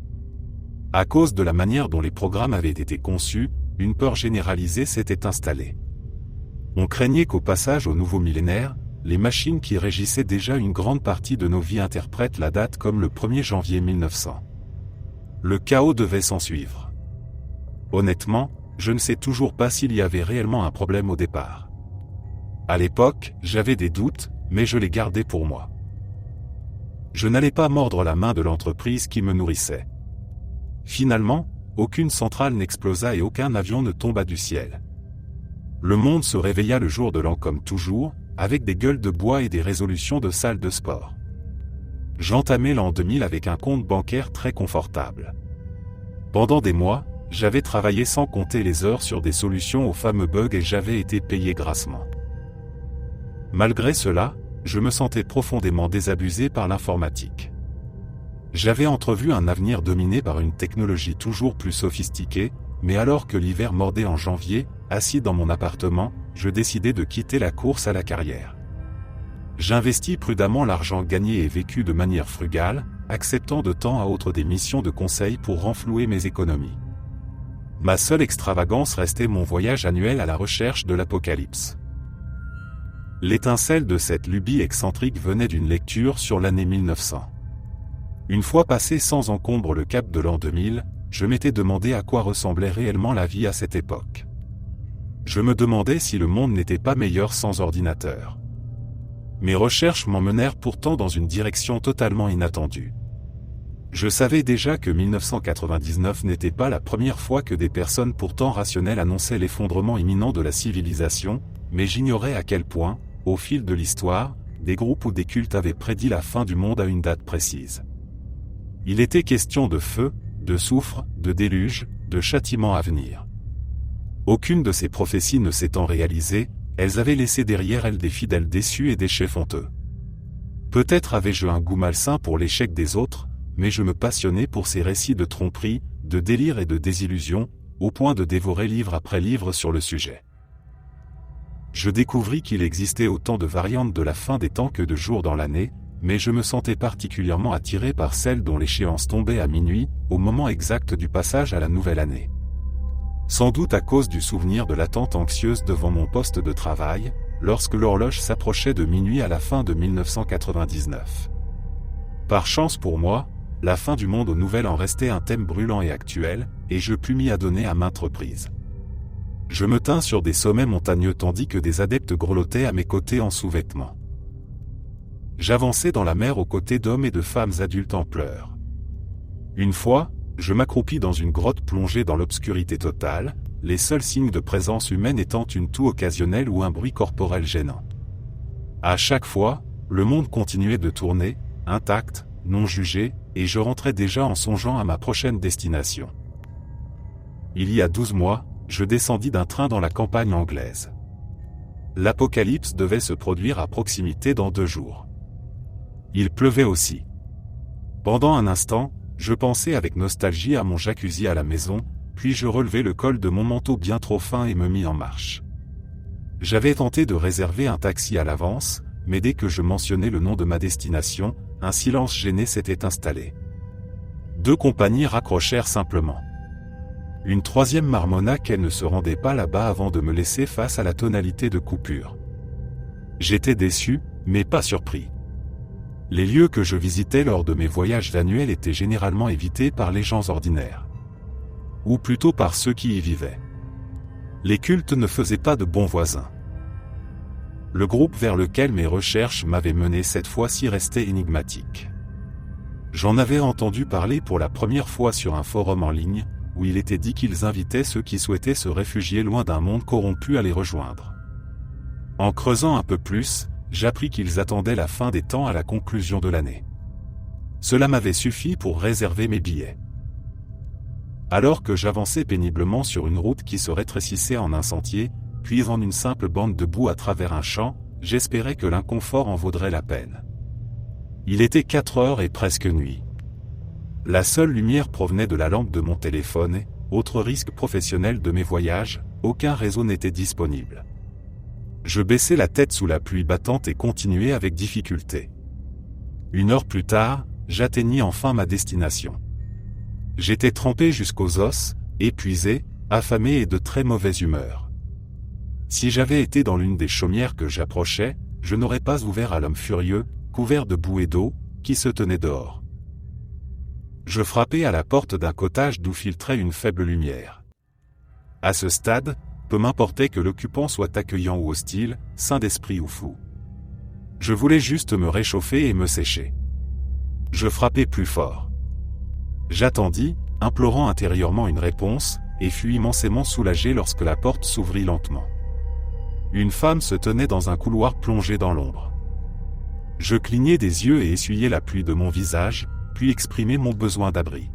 À cause de la manière dont les programmes avaient été conçus, une peur généralisée s'était installée. On craignait qu'au passage au nouveau millénaire, les machines qui régissaient déjà une grande partie de nos vies interprètent la date comme le 1er janvier 1900. Le chaos devait s'ensuivre. Honnêtement, je ne sais toujours pas s'il y avait réellement un problème au départ. À l'époque, j'avais des doutes, mais je les gardais pour moi. Je n'allais pas mordre la main de l'entreprise qui me nourrissait. Finalement, aucune centrale n'explosa et aucun avion ne tomba du ciel. Le monde se réveilla le jour de l'an comme toujours, avec des gueules de bois et des résolutions de salles de sport. J'entamais l'an 2000 avec un compte bancaire très confortable. Pendant des mois, j'avais travaillé sans compter les heures sur des solutions aux fameux bugs et j'avais été payé grassement. Malgré cela, je me sentais profondément désabusé par l'informatique. J'avais entrevu un avenir dominé par une technologie toujours plus sophistiquée, mais alors que l'hiver mordait en janvier, assis dans mon appartement, je décidai de quitter la course à la carrière. J'investis prudemment l'argent gagné et vécu de manière frugale, acceptant de temps à autre des missions de conseil pour renflouer mes économies. Ma seule extravagance restait mon voyage annuel à la recherche de l'apocalypse. L'étincelle de cette lubie excentrique venait d'une lecture sur l'année 1900. Une fois passé sans encombre le cap de l'an 2000, je m'étais demandé à quoi ressemblait réellement la vie à cette époque. Je me demandais si le monde n'était pas meilleur sans ordinateur. Mes recherches m'emmenèrent pourtant dans une direction totalement inattendue. Je savais déjà que 1999 n'était pas la première fois que des personnes pourtant rationnelles annonçaient l'effondrement imminent de la civilisation, mais j'ignorais à quel point, au fil de l'histoire, des groupes ou des cultes avaient prédit la fin du monde à une date précise. Il était question de feu, de soufre, de déluge, de châtiment à venir. Aucune de ces prophéties ne s'étant réalisée, elles avaient laissé derrière elles des fidèles déçus et des chefs honteux. Peut-être avais-je un goût malsain pour l'échec des autres, mais je me passionnais pour ces récits de tromperie, de délire et de désillusion, au point de dévorer livre après livre sur le sujet. Je découvris qu'il existait autant de variantes de la fin des temps que de jours dans l'année, mais je me sentais particulièrement attiré par celle dont l'échéance tombait à minuit, au moment exact du passage à la nouvelle année. Sans doute à cause du souvenir de l'attente anxieuse devant mon poste de travail, lorsque l'horloge s'approchait de minuit à la fin de 1999. Par chance pour moi, la fin du monde au Nouvel An restait un thème brûlant et actuel, et je pus m'y adonner à maintes reprises. Je me tins sur des sommets montagneux tandis que des adeptes grelottaient à mes côtés en sous-vêtements. J'avançais dans la mer aux côtés d'hommes et de femmes adultes en pleurs. Une fois, je m'accroupis dans une grotte plongée dans l'obscurité totale, les seuls signes de présence humaine étant une toux occasionnelle ou un bruit corporel gênant. À chaque fois, le monde continuait de tourner, intact, non jugé, et je rentrais déjà en songeant à ma prochaine destination. Il y a 12 mois, je descendis d'un train dans la campagne anglaise. L'apocalypse devait se produire à proximité dans 2 jours. Il pleuvait aussi. Pendant un instant, je pensais avec nostalgie à mon jacuzzi à la maison, puis je relevai le col de mon manteau bien trop fin et me mis en marche. J'avais tenté de réserver un taxi à l'avance, mais dès que je mentionnais le nom de ma destination, un silence gêné s'était installé. 2 compagnies raccrochèrent simplement. Une 3e marmonna qu'elle ne se rendait pas là-bas avant de me laisser face à la tonalité de coupure. J'étais déçu, mais pas surpris. Les lieux que je visitais lors de mes voyages annuels étaient généralement évités par les gens ordinaires. Ou plutôt par ceux qui y vivaient. Les cultes ne faisaient pas de bons voisins. Le groupe vers lequel mes recherches m'avaient mené cette fois-ci restait énigmatique. J'en avais entendu parler pour la première fois sur un forum en ligne, où il était dit qu'ils invitaient ceux qui souhaitaient se réfugier loin d'un monde corrompu à les rejoindre. En creusant un peu plus, j'appris qu'ils attendaient la fin des temps à la conclusion de l'année. Cela m'avait suffi pour réserver mes billets. Alors que j'avançais péniblement sur une route qui se rétrécissait en un sentier, puis en une simple bande de boue à travers un champ, j'espérais que l'inconfort en vaudrait la peine. Il était 4 heures et presque nuit. La seule lumière provenait de la lampe de mon téléphone et, autre risque professionnel de mes voyages, aucun réseau n'était disponible. Je baissai la tête sous la pluie battante et continuai avec difficulté. 1 heure plus tard, j'atteignis enfin ma destination. J'étais trempé jusqu'aux os, épuisé, affamé et de très mauvaise humeur. Si j'avais été dans l'une des chaumières que j'approchais, je n'aurais pas ouvert à l'homme furieux, couvert de boue et d'eau, qui se tenait dehors. Je frappai à la porte d'un cottage d'où filtrait une faible lumière. À ce stade, peu m'importait que l'occupant soit accueillant ou hostile, sain d'esprit ou fou. Je voulais juste me réchauffer et me sécher. Je frappai plus fort. J'attendis, implorant intérieurement une réponse, et fus immensément soulagé lorsque la porte s'ouvrit lentement. Une femme se tenait dans un couloir plongé dans l'ombre. Je clignai des yeux et essuyai la pluie de mon visage, puis exprimai mon besoin d'abri.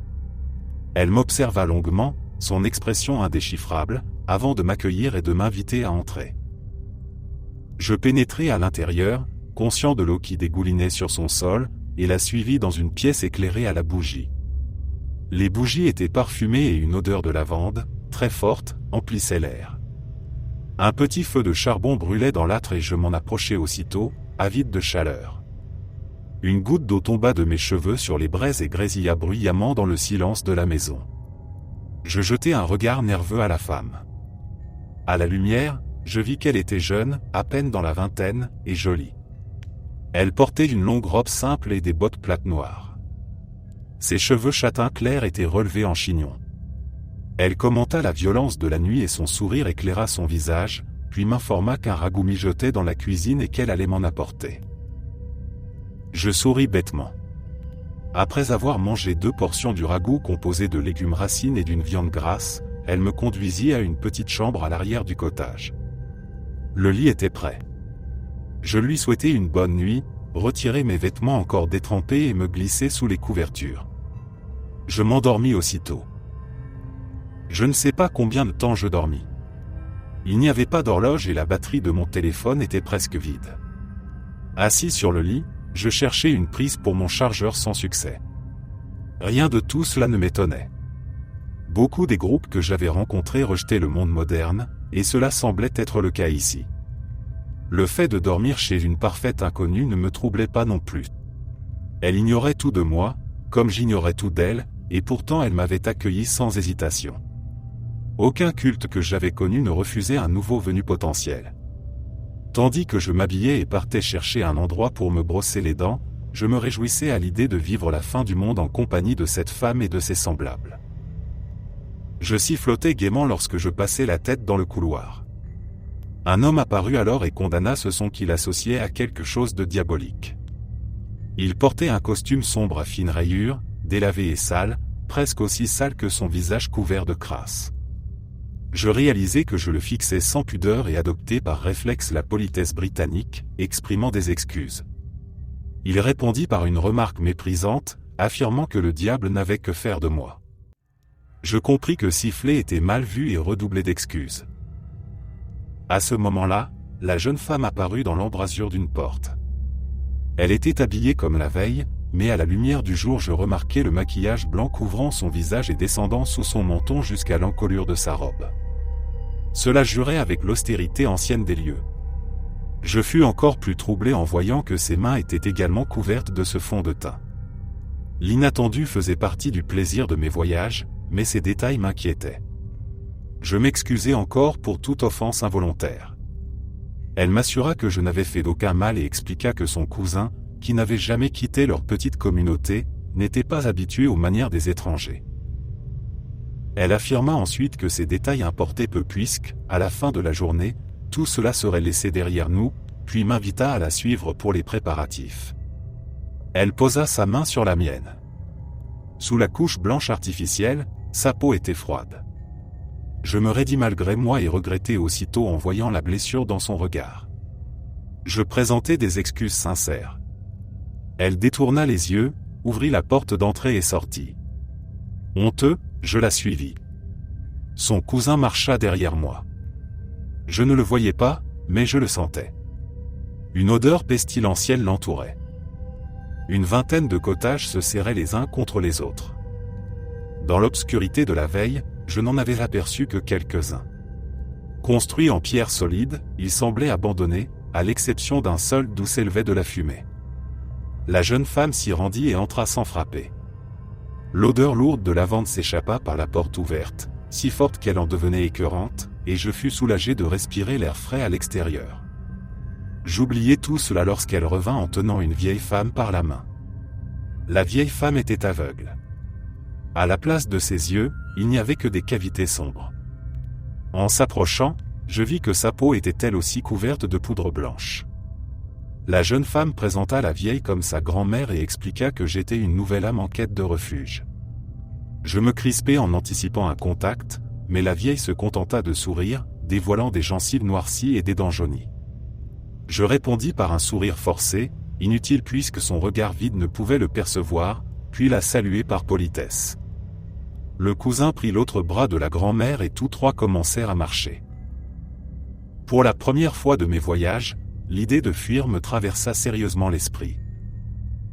Elle m'observa longuement, son expression indéchiffrable, avant de m'accueillir et de m'inviter à entrer. Je pénétrai à l'intérieur, conscient de l'eau qui dégoulinait sur son sol, et la suivis dans une pièce éclairée à la bougie. Les bougies étaient parfumées et une odeur de lavande, très forte, emplissait l'air. Un petit feu de charbon brûlait dans l'âtre et je m'en approchai aussitôt, avide de chaleur. Une goutte d'eau tomba de mes cheveux sur les braises et grésilla bruyamment dans le silence de la maison. Je jetai un regard nerveux à la femme. À la lumière, je vis qu'elle était jeune, à peine dans la vingtaine, et jolie. Elle portait une longue robe simple et des bottes plates noires. Ses cheveux châtain clair étaient relevés en chignon. Elle commenta la violence de la nuit et son sourire éclaira son visage, puis m'informa qu'un ragoût mijotait dans la cuisine et qu'elle allait m'en apporter. Je souris bêtement. Après avoir mangé 2 portions du ragoût composé de légumes racines et d'une viande grasse, elle me conduisit à une petite chambre à l'arrière du cottage. Le lit était prêt. Je lui souhaitai une bonne nuit, retirai mes vêtements encore détrempés et me glissai sous les couvertures. Je m'endormis aussitôt. Je ne sais pas combien de temps je dormis. Il n'y avait pas d'horloge et la batterie de mon téléphone était presque vide. Assis sur le lit, je cherchais une prise pour mon chargeur sans succès. Rien de tout cela ne m'étonnait. Beaucoup des groupes que j'avais rencontrés rejetaient le monde moderne, et cela semblait être le cas ici. Le fait de dormir chez une parfaite inconnue ne me troublait pas non plus. Elle ignorait tout de moi, comme j'ignorais tout d'elle, et pourtant elle m'avait accueilli sans hésitation. Aucun culte que j'avais connu ne refusait un nouveau venu potentiel. Tandis que je m'habillais et partais chercher un endroit pour me brosser les dents, je me réjouissais à l'idée de vivre la fin du monde en compagnie de cette femme et de ses semblables. Je sifflotais gaiement lorsque je passais la tête dans le couloir. Un homme apparut alors et condamna ce son qu'il associait à quelque chose de diabolique. Il portait un costume sombre à fines rayures, délavé et sale, presque aussi sale que son visage couvert de crasse. Je réalisai que je le fixais sans pudeur et adoptai par réflexe la politesse britannique, exprimant des excuses. Il répondit par une remarque méprisante, affirmant que le diable n'avait que faire de moi. Je compris que siffler était mal vu et redoublai d'excuses. À ce moment-là, la jeune femme apparut dans l'embrasure d'une porte. Elle était habillée comme la veille, mais à la lumière du jour je remarquai le maquillage blanc couvrant son visage et descendant sous son menton jusqu'à l'encolure de sa robe. Cela jurait avec l'austérité ancienne des lieux. Je fus encore plus troublé en voyant que ses mains étaient également couvertes de ce fond de teint. L'inattendu faisait partie du plaisir de mes voyages, mais ces détails m'inquiétaient. Je m'excusai encore pour toute offense involontaire. Elle m'assura que je n'avais fait d'aucun mal et expliqua que son cousin, qui n'avait jamais quitté leur petite communauté, n'était pas habitué aux manières des étrangers. Elle affirma ensuite que ces détails importaient peu puisque, à la fin de la journée, tout cela serait laissé derrière nous, puis m'invita à la suivre pour les préparatifs. Elle posa sa main sur la mienne. Sous la couche blanche artificielle, sa peau était froide. Je me raidis malgré moi et regrettai aussitôt en voyant la blessure dans son regard. Je présentai des excuses sincères. Elle détourna les yeux, ouvrit la porte d'entrée et sortit. Honteux, je la suivis. Son cousin marcha derrière moi. Je ne le voyais pas, mais je le sentais. Une odeur pestilentielle l'entourait. Une vingtaine de cottages se serraient les uns contre les autres. Dans l'obscurité de la veille, je n'en avais aperçu que quelques-uns. Construits en pierre solide, ils semblaient abandonnés, à l'exception d'un seul d'où s'élevait de la fumée. La jeune femme s'y rendit et entra sans frapper. L'odeur lourde de lavande s'échappa par la porte ouverte, si forte qu'elle en devenait écœurante, et je fus soulagé de respirer l'air frais à l'extérieur. J'oubliai tout cela lorsqu'elle revint en tenant une vieille femme par la main. La vieille femme était aveugle. À la place de ses yeux, il n'y avait que des cavités sombres. En s'approchant, je vis que sa peau était elle aussi couverte de poudre blanche. La jeune femme présenta la vieille comme sa grand-mère et expliqua que j'étais une nouvelle âme en quête de refuge. Je me crispai en anticipant un contact, mais la vieille se contenta de sourire, dévoilant des gencives noircies et des dents jaunies. Je répondis par un sourire forcé, inutile puisque son regard vide ne pouvait le percevoir, puis la saluai par politesse. Le cousin prit l'autre bras de la grand-mère et tous trois commencèrent à marcher. Pour la première fois de mes voyages, l'idée de fuir me traversa sérieusement l'esprit.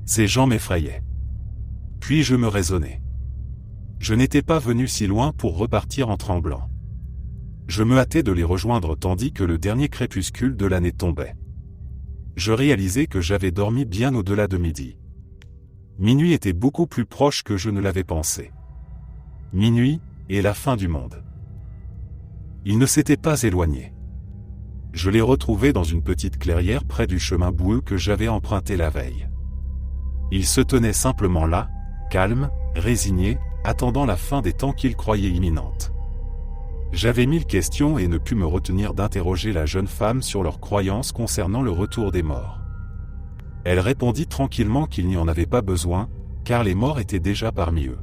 Ces gens m'effrayaient. Puis je me raisonnai. Je n'étais pas venu si loin pour repartir en tremblant. Je me hâtais de les rejoindre tandis que le dernier crépuscule de l'année tombait. Je réalisai que j'avais dormi bien au-delà de midi. Minuit était beaucoup plus proche que je ne l'avais pensé. Minuit, et la fin du monde. Il ne s'était pas éloigné. Je l'ai retrouvé dans une petite clairière près du chemin boueux que j'avais emprunté la veille. Il se tenait simplement là, calme, résigné, attendant la fin des temps qu'il croyait imminente. J'avais 1000 questions et ne pus me retenir d'interroger la jeune femme sur leurs croyances concernant le retour des morts. Elle répondit tranquillement qu'il n'y en avait pas besoin, car les morts étaient déjà parmi eux.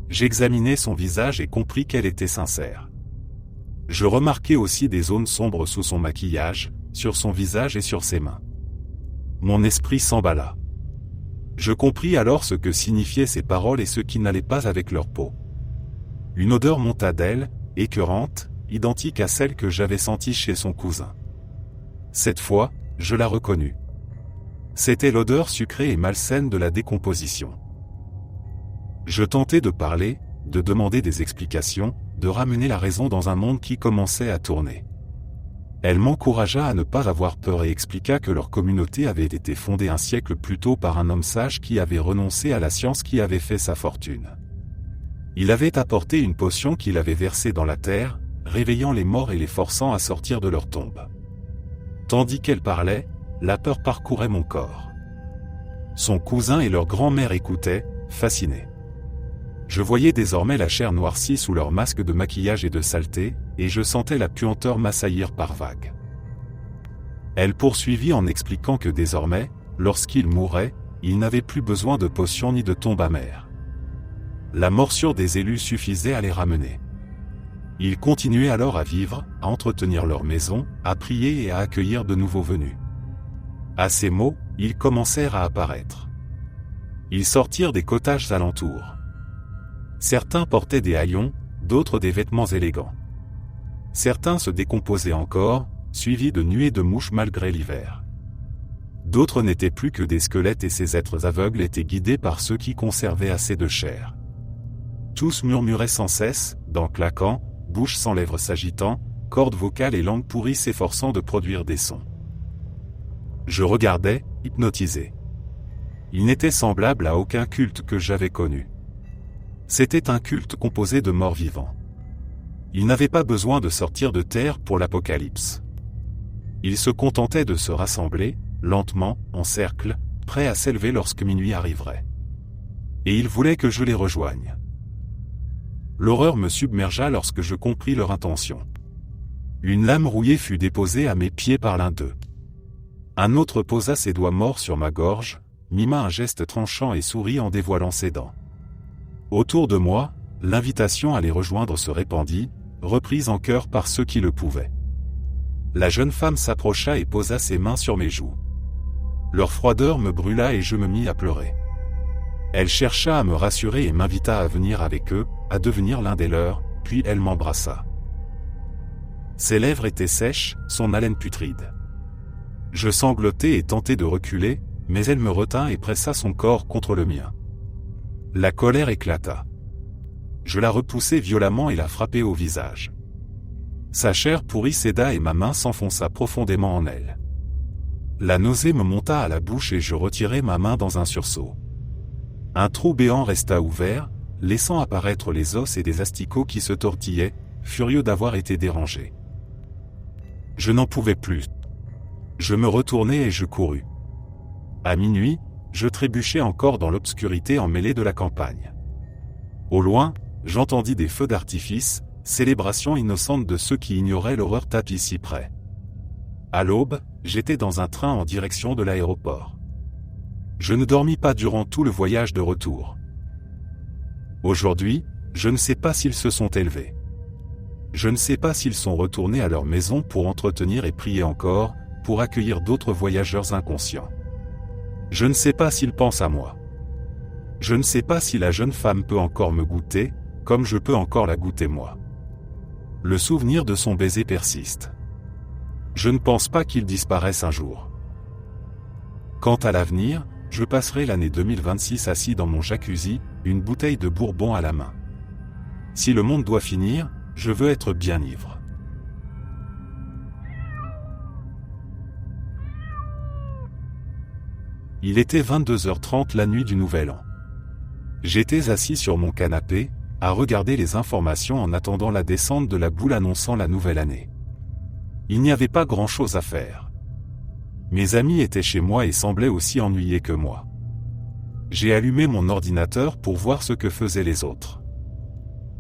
J'examinai son visage et compris qu'elle était sincère. Je remarquai aussi des zones sombres sous son maquillage, sur son visage et sur ses mains. Mon esprit s'emballa. Je compris alors ce que signifiaient ces paroles et ce qui n'allait pas avec leur peau. Une odeur monta d'elle, écœurante, identique à celle que j'avais sentie chez son cousin. Cette fois, je la reconnus. C'était l'odeur sucrée et malsaine de la décomposition. Je tentai de parler, de demander des explications, de ramener la raison dans un monde qui commençait à tourner. Elle m'encouragea à ne pas avoir peur et expliqua que leur communauté avait été fondée un siècle plus tôt par un homme sage qui avait renoncé à la science qui avait fait sa fortune. Il avait apporté une potion qu'il avait versée dans la terre, réveillant les morts et les forçant à sortir de leur tombe. Tandis qu'elle parlait, la peur parcourait mon corps. Son cousin et leur grand-mère écoutaient, fascinés. Je voyais désormais la chair noircie sous leur masque de maquillage et de saleté, et je sentais la puanteur m'assaillir par vagues. Elle poursuivit en expliquant que désormais, lorsqu'il mourait, il n'avait plus besoin de potions ni de tombes amères. La morsure des élus suffisait à les ramener. Ils continuaient alors à vivre, à entretenir leur maison, à prier et à accueillir de nouveaux venus. À ces mots, ils commencèrent à apparaître. Ils sortirent des cottages alentours. Certains portaient des haillons, d'autres des vêtements élégants. Certains se décomposaient encore, suivis de nuées de mouches malgré l'hiver. D'autres n'étaient plus que des squelettes et ces êtres aveugles étaient guidés par ceux qui conservaient assez de chair. Tous murmuraient sans cesse, dents claquant, bouche sans lèvres s'agitant, cordes vocales et langue pourrie s'efforçant de produire des sons. Je regardais, hypnotisé. Il n'était semblable à aucun culte que j'avais connu. C'était un culte composé de morts vivants. Ils n'avaient pas besoin de sortir de terre pour l'apocalypse. Ils se contentaient de se rassembler, lentement, en cercle, prêts à s'élever lorsque minuit arriverait. Et ils voulaient que je les rejoigne. L'horreur me submergea lorsque je compris leur intention. Une lame rouillée fut déposée à mes pieds par l'un d'eux. Un autre posa ses doigts morts sur ma gorge, mima un geste tranchant et sourit en dévoilant ses dents. Autour de moi, l'invitation à les rejoindre se répandit, reprise en chœur par ceux qui le pouvaient. La jeune femme s'approcha et posa ses mains sur mes joues. Leur froideur me brûla et je me mis à pleurer. Elle chercha à me rassurer et m'invita à venir avec eux, à devenir l'un des leurs, puis elle m'embrassa. Ses lèvres étaient sèches, son haleine putride. Je sanglotai et tentai de reculer, mais elle me retint et pressa son corps contre le mien. La colère éclata. Je la repoussai violemment et la frappai au visage. Sa chair pourrie céda et ma main s'enfonça profondément en elle. La nausée me monta à la bouche et je retirai ma main dans un sursaut. Un trou béant resta ouvert, laissant apparaître les os et des asticots qui se tortillaient, furieux d'avoir été dérangés. Je n'en pouvais plus. Je me retournai et je courus. À minuit, je trébuchais encore dans l'obscurité emmêlée de la campagne. Au loin, j'entendis des feux d'artifice, célébration innocente de ceux qui ignoraient l'horreur tapie si près. À l'aube, j'étais dans un train en direction de l'aéroport. Je ne dormis pas durant tout le voyage de retour. Aujourd'hui, je ne sais pas s'ils se sont élevés. Je ne sais pas s'ils sont retournés à leur maison pour entretenir et prier encore, pour accueillir d'autres voyageurs inconscients. Je ne sais pas s'ils pensent à moi. Je ne sais pas si la jeune femme peut encore me goûter, comme je peux encore la goûter moi. Le souvenir de son baiser persiste. Je ne pense pas qu'il disparaisse un jour. Quant à l'avenir, je passerai l'année 2026 assis dans mon jacuzzi, une bouteille de bourbon à la main. Si le monde doit finir, je veux être bien ivre. Il était 22h30 la nuit du Nouvel An. J'étais assis sur mon canapé, à regarder les informations en attendant la descente de la boule annonçant la nouvelle année. Il n'y avait pas grand-chose à faire. Mes amis étaient chez moi et semblaient aussi ennuyés que moi. J'ai allumé mon ordinateur pour voir ce que faisaient les autres.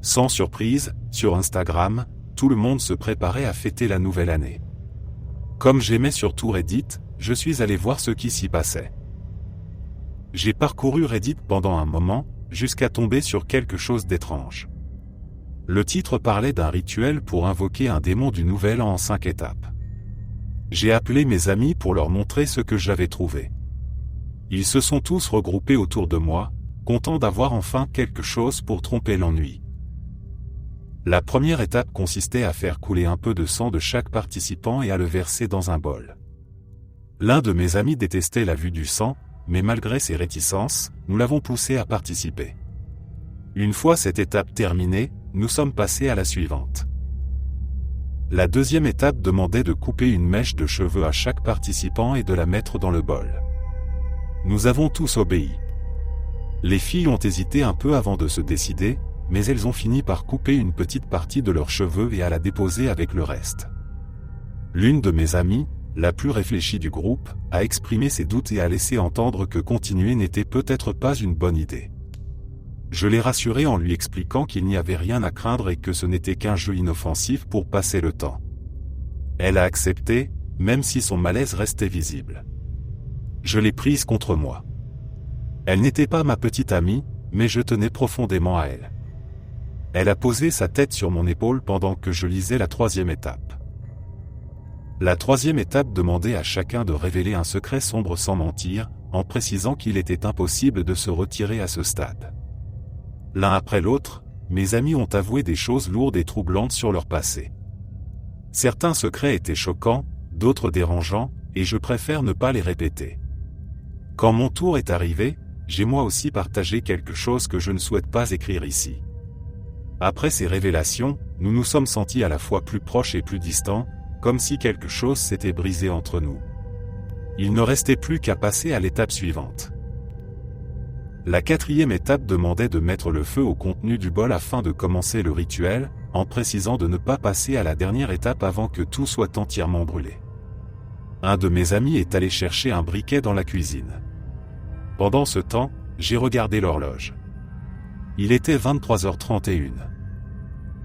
Sans surprise, sur Instagram, tout le monde se préparait à fêter la nouvelle année. Comme j'aimais surtout Reddit, je suis allé voir ce qui s'y passait. J'ai parcouru Reddit pendant un moment, jusqu'à tomber sur quelque chose d'étrange. Le titre parlait d'un rituel pour invoquer un démon du Nouvel An en 5 étapes. J'ai appelé mes amis pour leur montrer ce que j'avais trouvé. Ils se sont tous regroupés autour de moi, contents d'avoir enfin quelque chose pour tromper l'ennui. La première étape consistait à faire couler un peu de sang de chaque participant et à le verser dans un bol. L'un de mes amis détestait la vue du sang, mais malgré ses réticences, nous l'avons poussé à participer. Une fois cette étape terminée, nous sommes passés à la suivante. La deuxième étape demandait de couper une mèche de cheveux à chaque participant et de la mettre dans le bol. Nous avons tous obéi. Les filles ont hésité un peu avant de se décider, mais elles ont fini par couper une petite partie de leurs cheveux et à la déposer avec le reste. L'une de mes amies, la plus réfléchie du groupe, a exprimé ses doutes et a laissé entendre que continuer n'était peut-être pas une bonne idée. Je l'ai rassurée en lui expliquant qu'il n'y avait rien à craindre et que ce n'était qu'un jeu inoffensif pour passer le temps. Elle a accepté, même si son malaise restait visible. Je l'ai prise contre moi. Elle n'était pas ma petite amie, mais je tenais profondément à elle. Elle a posé sa tête sur mon épaule pendant que je lisais la troisième étape. La troisième étape demandait à chacun de révéler un secret sombre sans mentir, en précisant qu'il était impossible de se retirer à ce stade. L'un après l'autre, mes amis ont avoué des choses lourdes et troublantes sur leur passé. Certains secrets étaient choquants, d'autres dérangeants, et je préfère ne pas les répéter. Quand mon tour est arrivé, j'ai moi aussi partagé quelque chose que je ne souhaite pas écrire ici. Après ces révélations, nous nous sommes sentis à la fois plus proches et plus distants, comme si quelque chose s'était brisé entre nous. Il ne restait plus qu'à passer à l'étape suivante. La quatrième étape demandait de mettre le feu au contenu du bol afin de commencer le rituel, en précisant de ne pas passer à la dernière étape avant que tout soit entièrement brûlé. Un de mes amis est allé chercher un briquet dans la cuisine. Pendant ce temps, j'ai regardé l'horloge. Il était 23h31.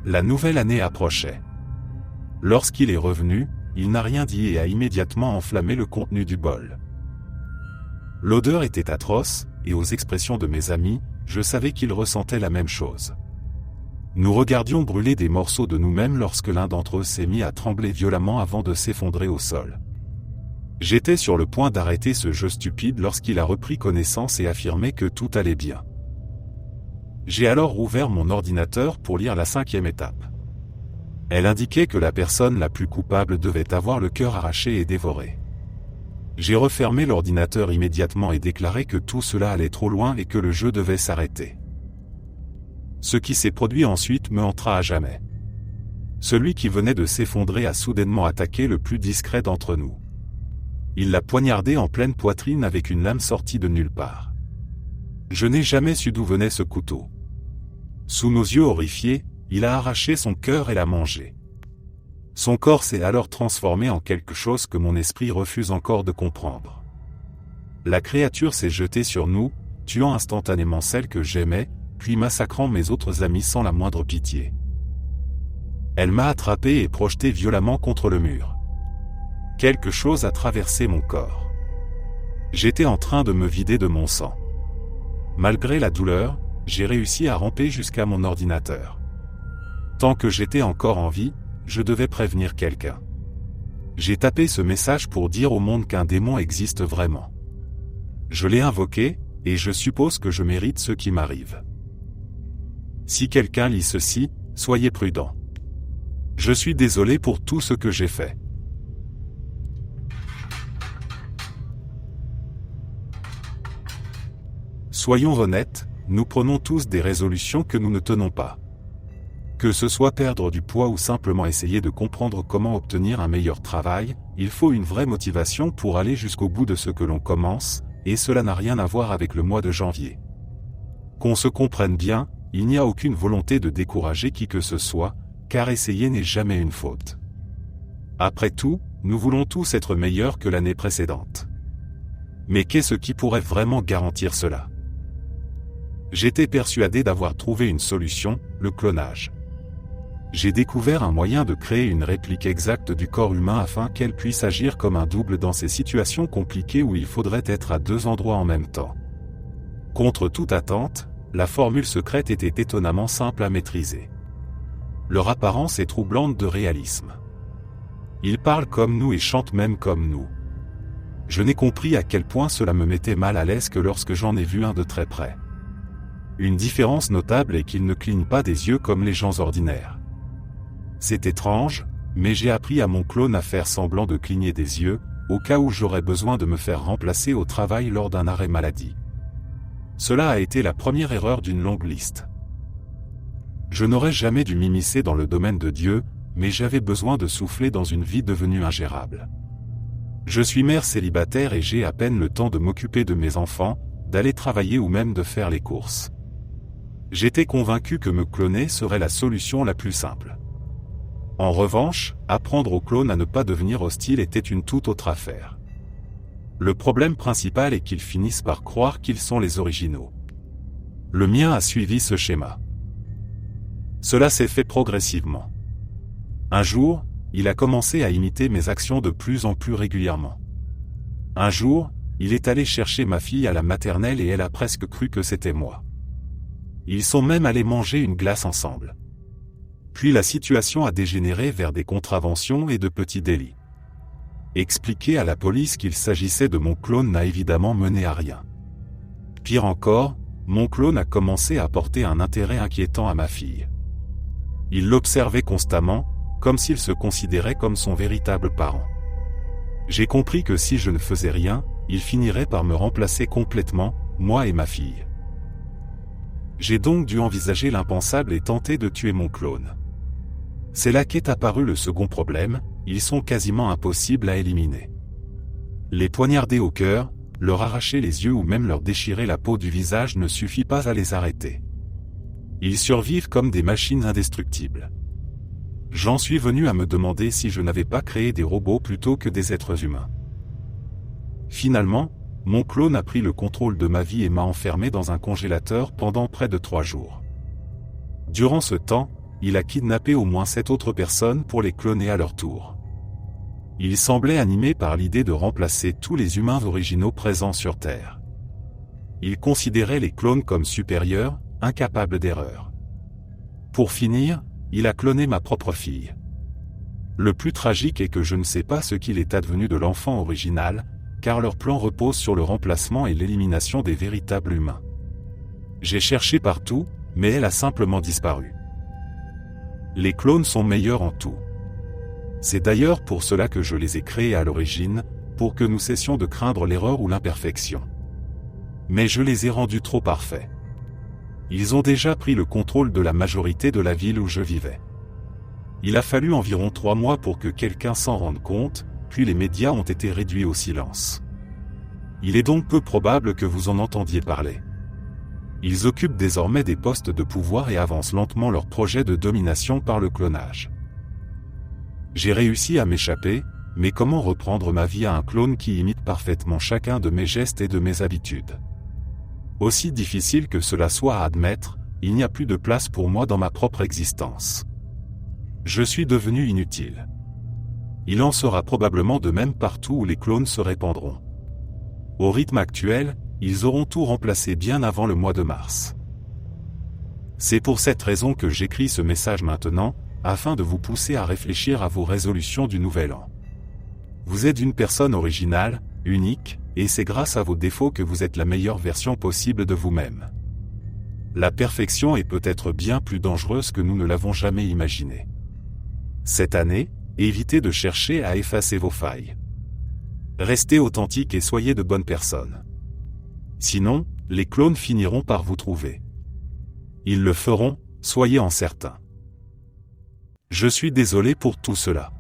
La nouvelle année approchait. Lorsqu'il est revenu, il n'a rien dit et a immédiatement enflammé le contenu du bol. L'odeur était atroce, et aux expressions de mes amis, je savais qu'ils ressentaient la même chose. Nous regardions brûler des morceaux de nous-mêmes lorsque l'un d'entre eux s'est mis à trembler violemment avant de s'effondrer au sol. J'étais sur le point d'arrêter ce jeu stupide lorsqu'il a repris connaissance et affirmé que tout allait bien. J'ai alors rouvert mon ordinateur pour lire la cinquième étape. Elle indiquait que la personne la plus coupable devait avoir le cœur arraché et dévoré. J'ai refermé l'ordinateur immédiatement et déclaré que tout cela allait trop loin et que le jeu devait s'arrêter. Ce qui s'est produit ensuite me hantera à jamais. Celui qui venait de s'effondrer a soudainement attaqué le plus discret d'entre nous. Il l'a poignardé en pleine poitrine avec une lame sortie de nulle part. Je n'ai jamais su d'où venait ce couteau. Sous nos yeux horrifiés, il a arraché son cœur et l'a mangé. Son corps s'est alors transformé en quelque chose que mon esprit refuse encore de comprendre. La créature s'est jetée sur nous, tuant instantanément celle que j'aimais, puis massacrant mes autres amis sans la moindre pitié. Elle m'a attrapé et projeté violemment contre le mur. Quelque chose a traversé mon corps. J'étais en train de me vider de mon sang. Malgré la douleur, j'ai réussi à ramper jusqu'à mon ordinateur. Tant que j'étais encore en vie, je devais prévenir quelqu'un. J'ai tapé ce message pour dire au monde qu'un démon existe vraiment. Je l'ai invoqué, et je suppose que je mérite ce qui m'arrive. Si quelqu'un lit ceci, soyez prudent. Je suis désolé pour tout ce que j'ai fait. Soyons honnêtes, nous prenons tous des résolutions que nous ne tenons pas. Que ce soit perdre du poids ou simplement essayer de comprendre comment obtenir un meilleur travail, il faut une vraie motivation pour aller jusqu'au bout de ce que l'on commence, et cela n'a rien à voir avec le mois de janvier. Qu'on se comprenne bien, il n'y a aucune volonté de décourager qui que ce soit, car essayer n'est jamais une faute. Après tout, nous voulons tous être meilleurs que l'année précédente. Mais qu'est-ce qui pourrait vraiment garantir cela? J'étais persuadé d'avoir trouvé une solution, le clonage. J'ai découvert un moyen de créer une réplique exacte du corps humain afin qu'elle puisse agir comme un double dans ces situations compliquées où il faudrait être à deux endroits en même temps. Contre toute attente, la formule secrète était étonnamment simple à maîtriser. Leur apparence est troublante de réalisme. Ils parlent comme nous et chantent même comme nous. Je n'ai compris à quel point cela me mettait mal à l'aise que lorsque j'en ai vu un de très près. Une différence notable est qu'ils ne clignent pas des yeux comme les gens ordinaires. C'est étrange, mais j'ai appris à mon clone à faire semblant de cligner des yeux, au cas où j'aurais besoin de me faire remplacer au travail lors d'un arrêt maladie. Cela a été la première erreur d'une longue liste. Je n'aurais jamais dû m'immiscer dans le domaine de Dieu, mais j'avais besoin de souffler dans une vie devenue ingérable. Je suis mère célibataire et j'ai à peine le temps de m'occuper de mes enfants, d'aller travailler ou même de faire les courses. J'étais convaincu que me cloner serait la solution la plus simple. En revanche, apprendre aux clones à ne pas devenir hostiles était une toute autre affaire. Le problème principal est qu'ils finissent par croire qu'ils sont les originaux. Le mien a suivi ce schéma. Cela s'est fait progressivement. Un jour, il a commencé à imiter mes actions de plus en plus régulièrement. Un jour, il est allé chercher ma fille à la maternelle et elle a presque cru que c'était moi. Ils sont même allés manger une glace ensemble. Puis la situation a dégénéré vers des contraventions et de petits délits. Expliquer à la police qu'il s'agissait de mon clone n'a évidemment mené à rien. Pire encore, mon clone a commencé à porter un intérêt inquiétant à ma fille. Il l'observait constamment, comme s'il se considérait comme son véritable parent. J'ai compris que si je ne faisais rien, il finirait par me remplacer complètement, moi et ma fille. J'ai donc dû envisager l'impensable et tenter de tuer mon clone. C'est là qu'est apparu le second problème, ils sont quasiment impossibles à éliminer. Les poignarder au cœur, leur arracher les yeux ou même leur déchirer la peau du visage ne suffit pas à les arrêter. Ils survivent comme des machines indestructibles. J'en suis venu à me demander si je n'avais pas créé des robots plutôt que des êtres humains. Finalement, mon clone a pris le contrôle de ma vie et m'a enfermé dans un congélateur pendant près de 3 jours. Durant ce temps, il a kidnappé au moins 7 autres personnes pour les cloner à leur tour. Il semblait animé par l'idée de remplacer tous les humains originaux présents sur Terre. Il considérait les clones comme supérieurs, incapables d'erreur. Pour finir, il a cloné ma propre fille. Le plus tragique est que je ne sais pas ce qu'il est advenu de l'enfant original, car leur plan repose sur le remplacement et l'élimination des véritables humains. J'ai cherché partout, mais elle a simplement disparu. Les clones sont meilleurs en tout. C'est d'ailleurs pour cela que je les ai créés à l'origine, pour que nous cessions de craindre l'erreur ou l'imperfection. Mais je les ai rendus trop parfaits. Ils ont déjà pris le contrôle de la majorité de la ville où je vivais. Il a fallu environ 3 mois pour que quelqu'un s'en rende compte, puis les médias ont été réduits au silence. Il est donc peu probable que vous en entendiez parler. Ils occupent désormais des postes de pouvoir et avancent lentement leur projet de domination par le clonage. J'ai réussi à m'échapper, mais comment reprendre ma vie à un clone qui imite parfaitement chacun de mes gestes et de mes habitudes? Aussi difficile que cela soit à admettre, il n'y a plus de place pour moi dans ma propre existence. Je suis devenu inutile. Il en sera probablement de même partout où les clones se répandront. Au rythme actuel, ils auront tout remplacé bien avant le mois de mars. C'est pour cette raison que j'écris ce message maintenant, afin de vous pousser à réfléchir à vos résolutions du nouvel an. Vous êtes une personne originale, unique, et c'est grâce à vos défauts que vous êtes la meilleure version possible de vous-même. La perfection est peut-être bien plus dangereuse que nous ne l'avons jamais imaginé. Cette année, évitez de chercher à effacer vos failles. Restez authentique et soyez de bonnes personnes. Sinon, les clones finiront par vous trouver. Ils le feront, soyez en certains. Je suis désolé pour tout cela.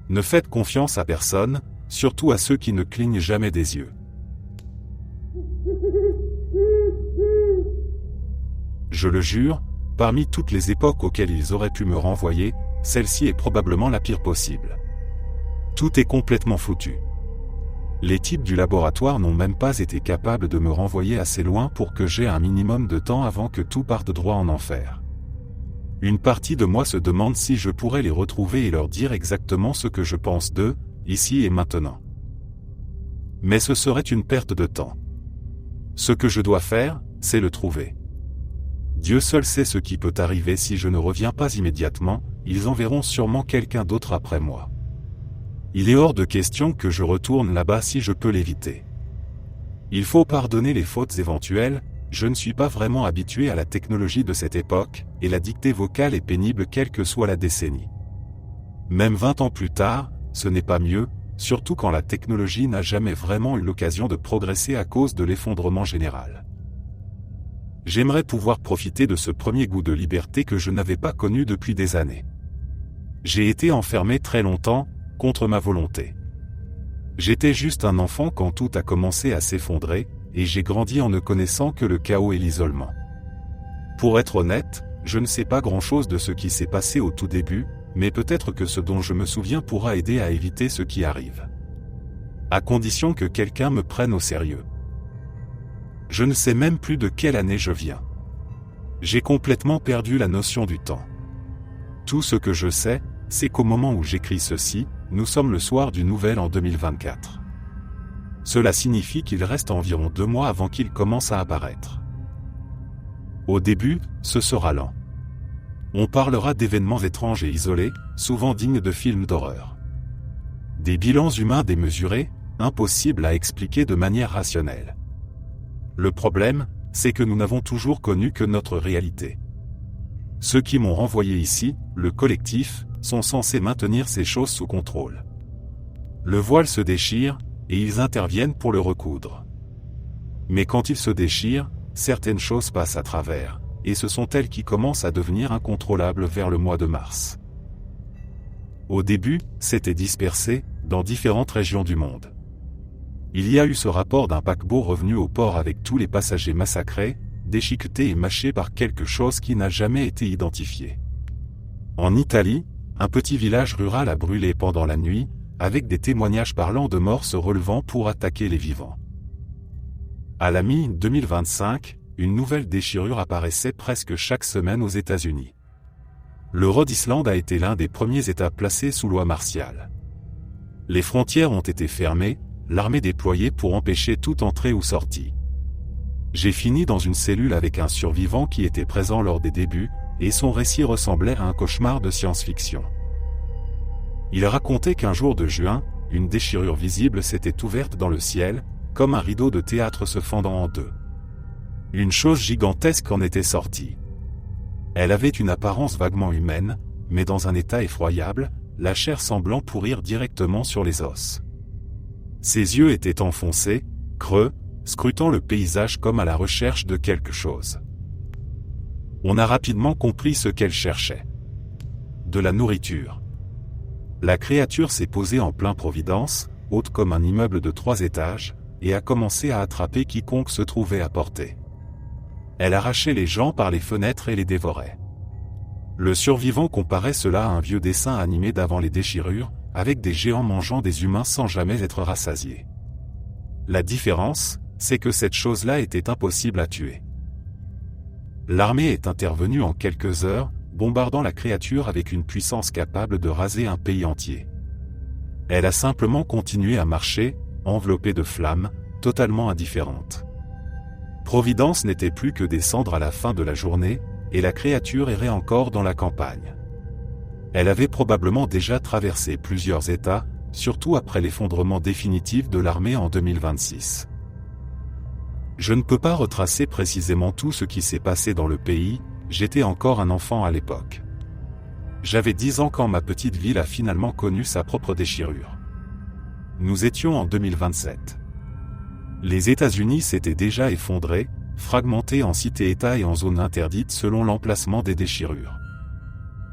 Ne faites confiance à personne, surtout à ceux qui ne clignent jamais des yeux. Je le jure, parmi toutes les époques auxquelles ils auraient pu me renvoyer, celle-ci est probablement la pire possible. Tout est complètement foutu. Les types du laboratoire n'ont même pas été capables de me renvoyer assez loin pour que j'aie un minimum de temps avant que tout parte droit en enfer. Une partie de moi se demande si je pourrais les retrouver et leur dire exactement ce que je pense d'eux, ici et maintenant. Mais ce serait une perte de temps. Ce que je dois faire, c'est le trouver. Dieu seul sait ce qui peut arriver si je ne reviens pas immédiatement, ils enverront sûrement quelqu'un d'autre après moi. Il est hors de question que je retourne là-bas si je peux l'éviter. Il faut pardonner les fautes éventuelles, je ne suis pas vraiment habitué à la technologie de cette époque, et la dictée vocale est pénible quelle que soit la décennie. Même 20 ans plus tard, ce n'est pas mieux, surtout quand la technologie n'a jamais vraiment eu l'occasion de progresser à cause de l'effondrement général. J'aimerais pouvoir profiter de ce premier goût de liberté que je n'avais pas connu depuis des années. J'ai été enfermé très longtemps, contre ma volonté. J'étais juste un enfant quand tout a commencé à s'effondrer, et j'ai grandi en ne connaissant que le chaos et l'isolement. Pour être honnête, je ne sais pas grand-chose de ce qui s'est passé au tout début, mais peut-être que ce dont je me souviens pourra aider à éviter ce qui arrive. À condition que quelqu'un me prenne au sérieux. Je ne sais même plus de quelle année je viens. J'ai complètement perdu la notion du temps. Tout ce que je sais, c'est qu'au moment où j'écris ceci, nous sommes le soir du Nouvel An 2024. Cela signifie qu'il reste environ 2 mois avant qu'il commence à apparaître. Au début, ce sera lent. On parlera d'événements étranges et isolés, souvent dignes de films d'horreur. Des bilans humains démesurés, impossibles à expliquer de manière rationnelle. Le problème, c'est que nous n'avons toujours connu que notre réalité. Ceux qui m'ont renvoyé ici, le collectif, sont censés maintenir ces choses sous contrôle. Le voile se déchire, et ils interviennent pour le recoudre. Mais quand il se déchire, certaines choses passent à travers, et ce sont elles qui commencent à devenir incontrôlables vers le mois de mars. Au début, c'était dispersé, dans différentes régions du monde. Il y a eu ce rapport d'un paquebot revenu au port avec tous les passagers massacrés, déchiquetés et mâchés par quelque chose qui n'a jamais été identifié. En Italie, un petit village rural a brûlé pendant la nuit, avec des témoignages parlant de morts se relevant pour attaquer les vivants. À la mi-2025, une nouvelle déchirure apparaissait presque chaque semaine aux États-Unis. Le Rhode Island a été l'un des premiers États placés sous loi martiale. Les frontières ont été fermées, l'armée déployée pour empêcher toute entrée ou sortie. J'ai fini dans une cellule avec un survivant qui était présent lors des débuts, et son récit ressemblait à un cauchemar de science-fiction. Il racontait qu'un jour de juin, une déchirure visible s'était ouverte dans le ciel, comme un rideau de théâtre se fendant en deux. Une chose gigantesque en était sortie. Elle avait une apparence vaguement humaine, mais dans un état effroyable, la chair semblant pourrir directement sur les os. Ses yeux étaient enfoncés, creux, scrutant le paysage comme à la recherche de quelque chose. On a rapidement compris ce qu'elle cherchait. De la nourriture. La créature s'est posée en plein Providence, haute comme un immeuble de 3 étages, et a commencé à attraper quiconque se trouvait à portée. Elle arrachait les gens par les fenêtres et les dévorait. Le survivant comparait cela à un vieux dessin animé d'avant les déchirures, avec des géants mangeant des humains sans jamais être rassasiés. La différence, c'est que cette chose-là était impossible à tuer. L'armée est intervenue en quelques heures, bombardant la créature avec une puissance capable de raser un pays entier. Elle a simplement continué à marcher, enveloppée de flammes, totalement indifférente. Providence n'était plus que des cendres à la fin de la journée, et la créature errait encore dans la campagne. Elle avait probablement déjà traversé plusieurs États, surtout après l'effondrement définitif de l'armée en 2026. Je ne peux pas retracer précisément tout ce qui s'est passé dans le pays, j'étais encore un enfant à l'époque. J'avais 10 ans quand ma petite ville a finalement connu sa propre déchirure. Nous étions en 2027. Les États-Unis s'étaient déjà effondrés, fragmentés en cités-États et en zones interdites selon l'emplacement des déchirures.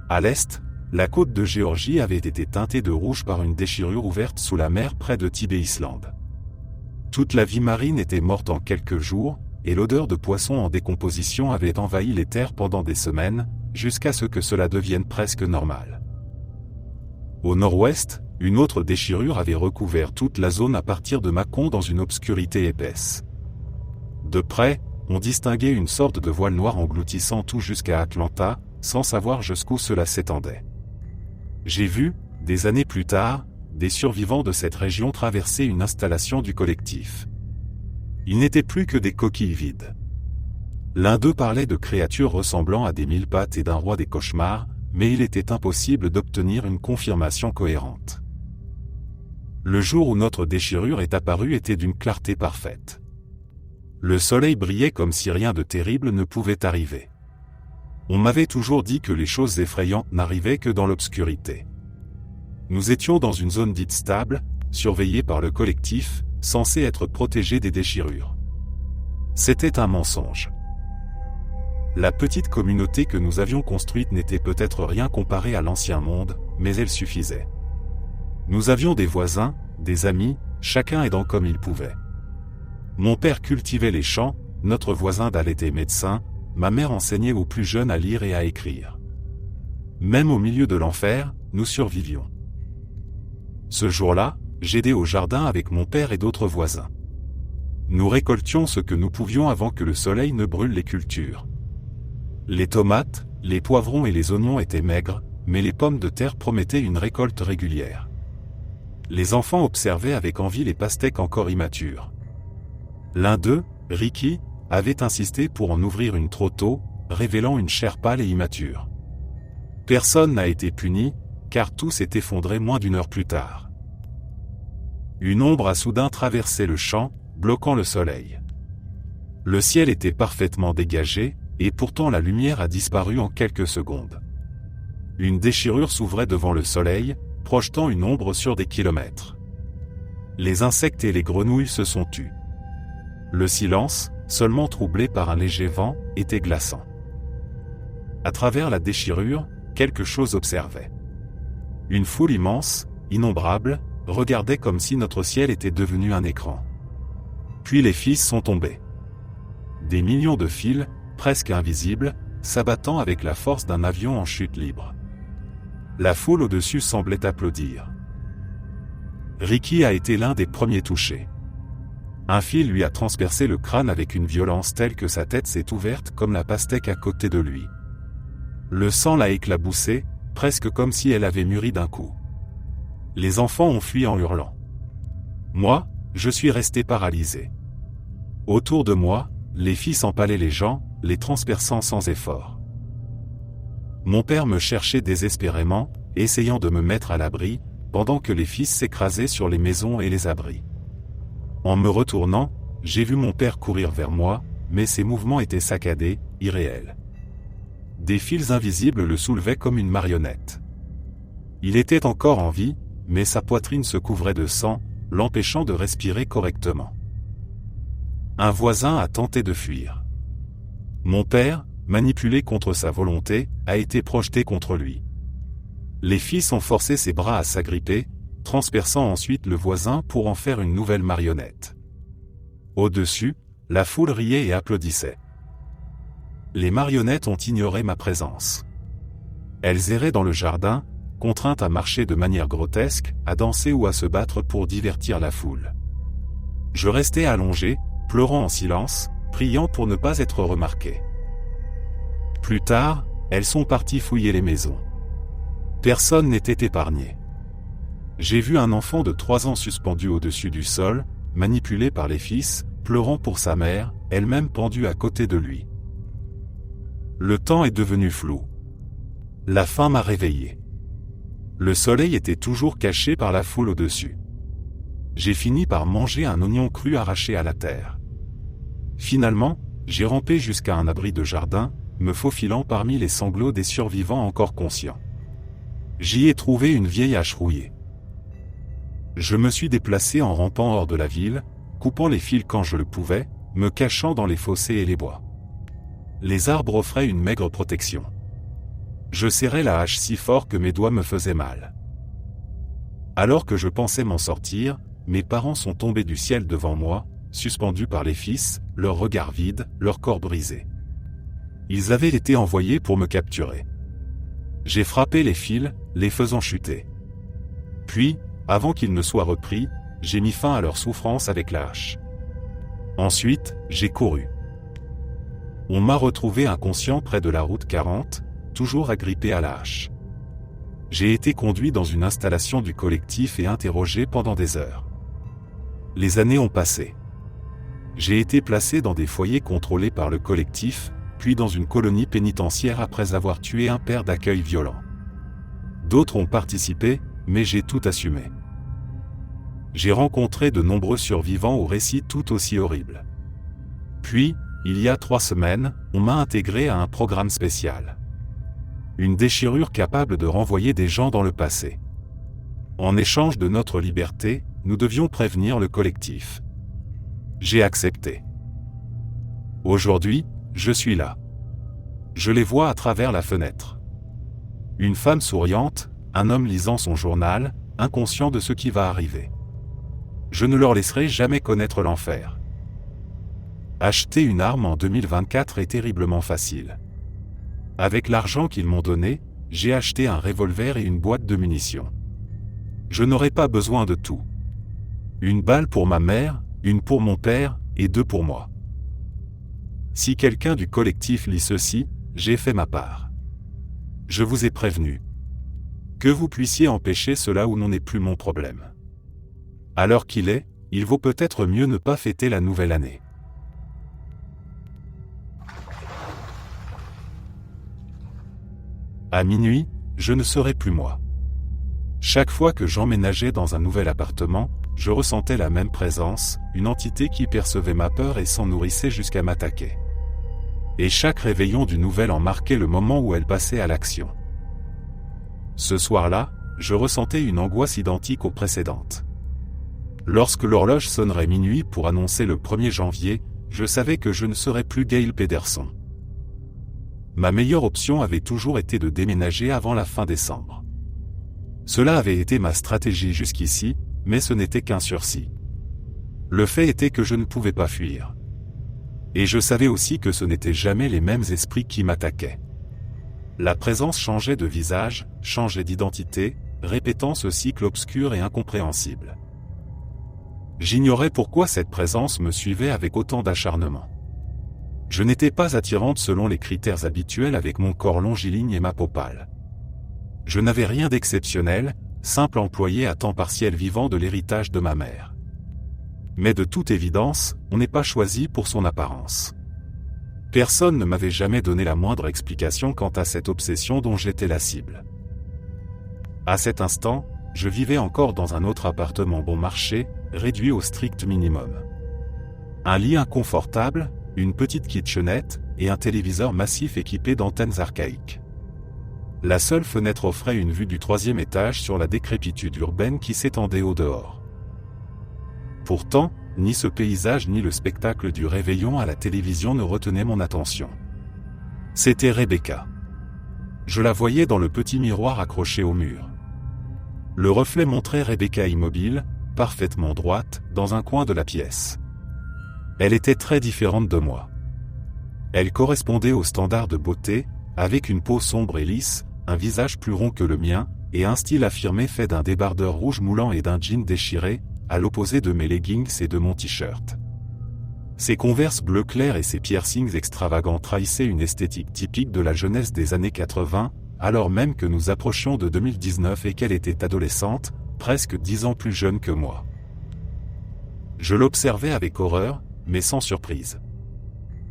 À l'est, la côte de Géorgie avait été teintée de rouge par une déchirure ouverte sous la mer près de Tibet Island. Toute la vie marine était morte en quelques jours, et l'odeur de poisson en décomposition avait envahi les terres pendant des semaines, jusqu'à ce que cela devienne presque normal. Au nord-ouest, Une autre déchirure avait recouvert toute la zone à partir de Mâcon dans une obscurité épaisse. De près, on distinguait une sorte de voile noir engloutissant tout jusqu'à Atlanta, sans savoir jusqu'où cela s'étendait. J'ai vu, des années plus tard, des survivants de cette région traverser une installation du collectif. Ils n'étaient plus que des coquilles vides. L'un d'eux parlait de créatures ressemblant à des mille pattes et d'un roi des cauchemars, mais il était impossible d'obtenir une confirmation cohérente. Le jour où notre déchirure est apparue était d'une clarté parfaite. Le soleil brillait comme si rien de terrible ne pouvait arriver. On m'avait toujours dit que les choses effrayantes n'arrivaient que dans l'obscurité. Nous étions dans une zone dite stable, surveillée par le collectif, censée être protégée des déchirures. C'était un mensonge. La petite communauté que nous avions construite n'était peut-être rien comparée à l'ancien monde, mais elle suffisait. Nous avions des voisins, des amis, chacun aidant comme il pouvait. Mon père cultivait les champs, notre voisin Dal était médecin, ma mère enseignait aux plus jeunes à lire et à écrire. Même au milieu de l'enfer, nous survivions. Ce jour-là, j'aidais au jardin avec mon père et d'autres voisins. Nous récoltions ce que nous pouvions avant que le soleil ne brûle les cultures. Les tomates, les poivrons et les oignons étaient maigres, mais les pommes de terre promettaient une récolte régulière. Les enfants observaient avec envie les pastèques encore immatures. L'un d'eux, Ricky, avait insisté pour en ouvrir une trop tôt, révélant une chair pâle et immature. Personne n'a été puni, car tout s'est effondré moins d'une heure plus tard. Une ombre a soudain traversé le champ, bloquant le soleil. Le ciel était parfaitement dégagé, et pourtant la lumière a disparu en quelques secondes. Une déchirure s'ouvrait devant le soleil, projetant une ombre sur des kilomètres. Les insectes et les grenouilles se sont tus. Le silence, seulement troublé par un léger vent, était glaçant. À travers la déchirure, quelque chose observait. Une foule immense, innombrable, regardait comme si notre ciel était devenu un écran. Puis les fils sont tombés. Des millions de fils, presque invisibles, s'abattant avec la force d'un avion en chute libre. La foule au-dessus semblait applaudir. Ricky a été l'un des premiers touchés. Un fil lui a transpercé le crâne avec une violence telle que sa tête s'est ouverte comme la pastèque à côté de lui. Le sang l'a éclaboussée, presque comme si elle avait mûri d'un coup. Les enfants ont fui en hurlant. Moi, je suis resté paralysé. Autour de moi, les fils empalaient les gens, les transperçant sans effort. Mon père me cherchait désespérément, essayant de me mettre à l'abri, pendant que les fils s'écrasaient sur les maisons et les abris. En me retournant, j'ai vu mon père courir vers moi, mais ses mouvements étaient saccadés, irréels. Des fils invisibles le soulevaient comme une marionnette. Il était encore en vie, mais sa poitrine se couvrait de sang, l'empêchant de respirer correctement. Un voisin a tenté de fuir. Mon père, manipulé contre sa volonté, a été projeté contre lui. Les fils ont forcé ses bras à s'agripper, transperçant ensuite le voisin pour en faire une nouvelle marionnette. Au-dessus, la foule riait et applaudissait. Les marionnettes ont ignoré ma présence. Elles erraient dans le jardin, contraintes à marcher de manière grotesque, à danser ou à se battre pour divertir la foule. Je restais allongé, pleurant en silence, priant pour ne pas être remarqué. Plus tard, elles sont parties fouiller les maisons. Personne n'était épargné. J'ai vu un enfant de 3 ans suspendu au-dessus du sol, manipulé par les fils, pleurant pour sa mère, elle-même pendue à côté de lui. Le temps est devenu flou. La faim m'a réveillé. Le soleil était toujours caché par la foule au-dessus. J'ai fini par manger un oignon cru arraché à la terre. Finalement, j'ai rampé jusqu'à un abri de jardin, me faufilant parmi les sanglots des survivants encore conscients. J'y ai trouvé une vieille hache rouillée. Je me suis déplacé en rampant hors de la ville, coupant les fils quand je le pouvais, me cachant dans les fossés et les bois. Les arbres offraient une maigre protection. Je serrais la hache si fort que mes doigts me faisaient mal. Alors que je pensais m'en sortir, mes parents sont tombés du ciel devant moi, suspendus par les fils, leurs regards vides, leur corps brisé. Ils avaient été envoyés pour me capturer. J'ai frappé les fils, les faisant chuter. Puis, Avant qu'ils ne soient repris, j'ai mis fin à leur souffrance avec la hache. Ensuite, j'ai couru. On m'a retrouvé inconscient près de la route 40, toujours agrippé à la hache. J'ai été conduit dans une installation du collectif et interrogé pendant des heures. Les années ont passé. J'ai été placé dans des foyers contrôlés par le collectif, puis dans une colonie pénitentiaire après avoir tué un père d'accueil violent. D'autres ont participé, mais j'ai tout assumé. J'ai rencontré de nombreux survivants aux récits tout aussi horribles. Puis, il y a 3 semaines, on m'a intégré à un programme spécial. Une déchirure capable de renvoyer des gens dans le passé. En échange de notre liberté, nous devions prévenir le collectif. J'ai accepté. Aujourd'hui, je suis là. Je les vois à travers la fenêtre. Une femme souriante, un homme lisant son journal, inconscient de ce qui va arriver. Je ne leur laisserai jamais connaître l'enfer. Acheter une arme en 2024 est terriblement facile. Avec l'argent qu'ils m'ont donné, j'ai acheté un revolver et une boîte de munitions. Je n'aurai pas besoin de tout. Une balle pour ma mère, une pour mon père, et 2 pour moi. Si quelqu'un du collectif lit ceci, j'ai fait ma part. Je vous ai prévenu. Que vous puissiez empêcher cela ou non n'est plus mon problème. À l'heure qu'il est, il vaut peut-être mieux ne pas fêter la nouvelle année. À minuit, je ne serai plus moi. Chaque fois que j'emménageais dans un nouvel appartement, je ressentais la même présence, une entité qui percevait ma peur et s'en nourrissait jusqu'à m'attaquer. Et chaque réveillon du nouvel an marquait le moment où elle passait à l'action. Ce soir-là, je ressentais une angoisse identique aux précédentes. Lorsque l'horloge sonnerait minuit pour annoncer le 1er janvier, je savais que je ne serais plus Gail Pederson. Ma meilleure option avait toujours été de déménager avant la fin décembre. Cela avait été ma stratégie jusqu'ici, mais ce n'était qu'un sursis. Le fait était que je ne pouvais pas fuir. Et je savais aussi que ce n'étaient jamais les mêmes esprits qui m'attaquaient. La présence changeait de visage, changeait d'identité, répétant ce cycle obscur et incompréhensible. J'ignorais pourquoi cette présence me suivait avec autant d'acharnement. Je n'étais pas attirante selon les critères habituels avec mon corps longiligne et ma peau pâle. Je n'avais rien d'exceptionnel, simple employé à temps partiel vivant de l'héritage de ma mère. Mais de toute évidence, on n'est pas choisi pour son apparence. Personne ne m'avait jamais donné la moindre explication quant à cette obsession dont j'étais la cible. À cet instant, je vivais encore dans un autre appartement bon marché, réduit au strict minimum. Un lit inconfortable, une petite kitchenette, et un téléviseur massif équipé d'antennes archaïques. La seule fenêtre offrait une vue du 3e étage sur la décrépitude urbaine qui s'étendait au dehors. Pourtant, ni ce paysage ni le spectacle du réveillon à la télévision ne retenaient mon attention. C'était Rebecca. Je la voyais dans le petit miroir accroché au mur. Le reflet montrait Rebecca immobile, parfaitement droite, dans un coin de la pièce. Elle était très différente de moi. Elle correspondait aux standards de beauté, avec une peau sombre et lisse, un visage plus rond que le mien, et un style affirmé fait d'un débardeur rouge moulant et d'un jean déchiré, à l'opposé de mes leggings et de mon t-shirt. Ses converses bleu clair et ses piercings extravagants trahissaient une esthétique typique de la jeunesse des années 80, alors même que nous approchions de 2019 et qu'elle était adolescente, presque 10 ans plus jeune que moi. Je l'observais avec horreur, mais sans surprise.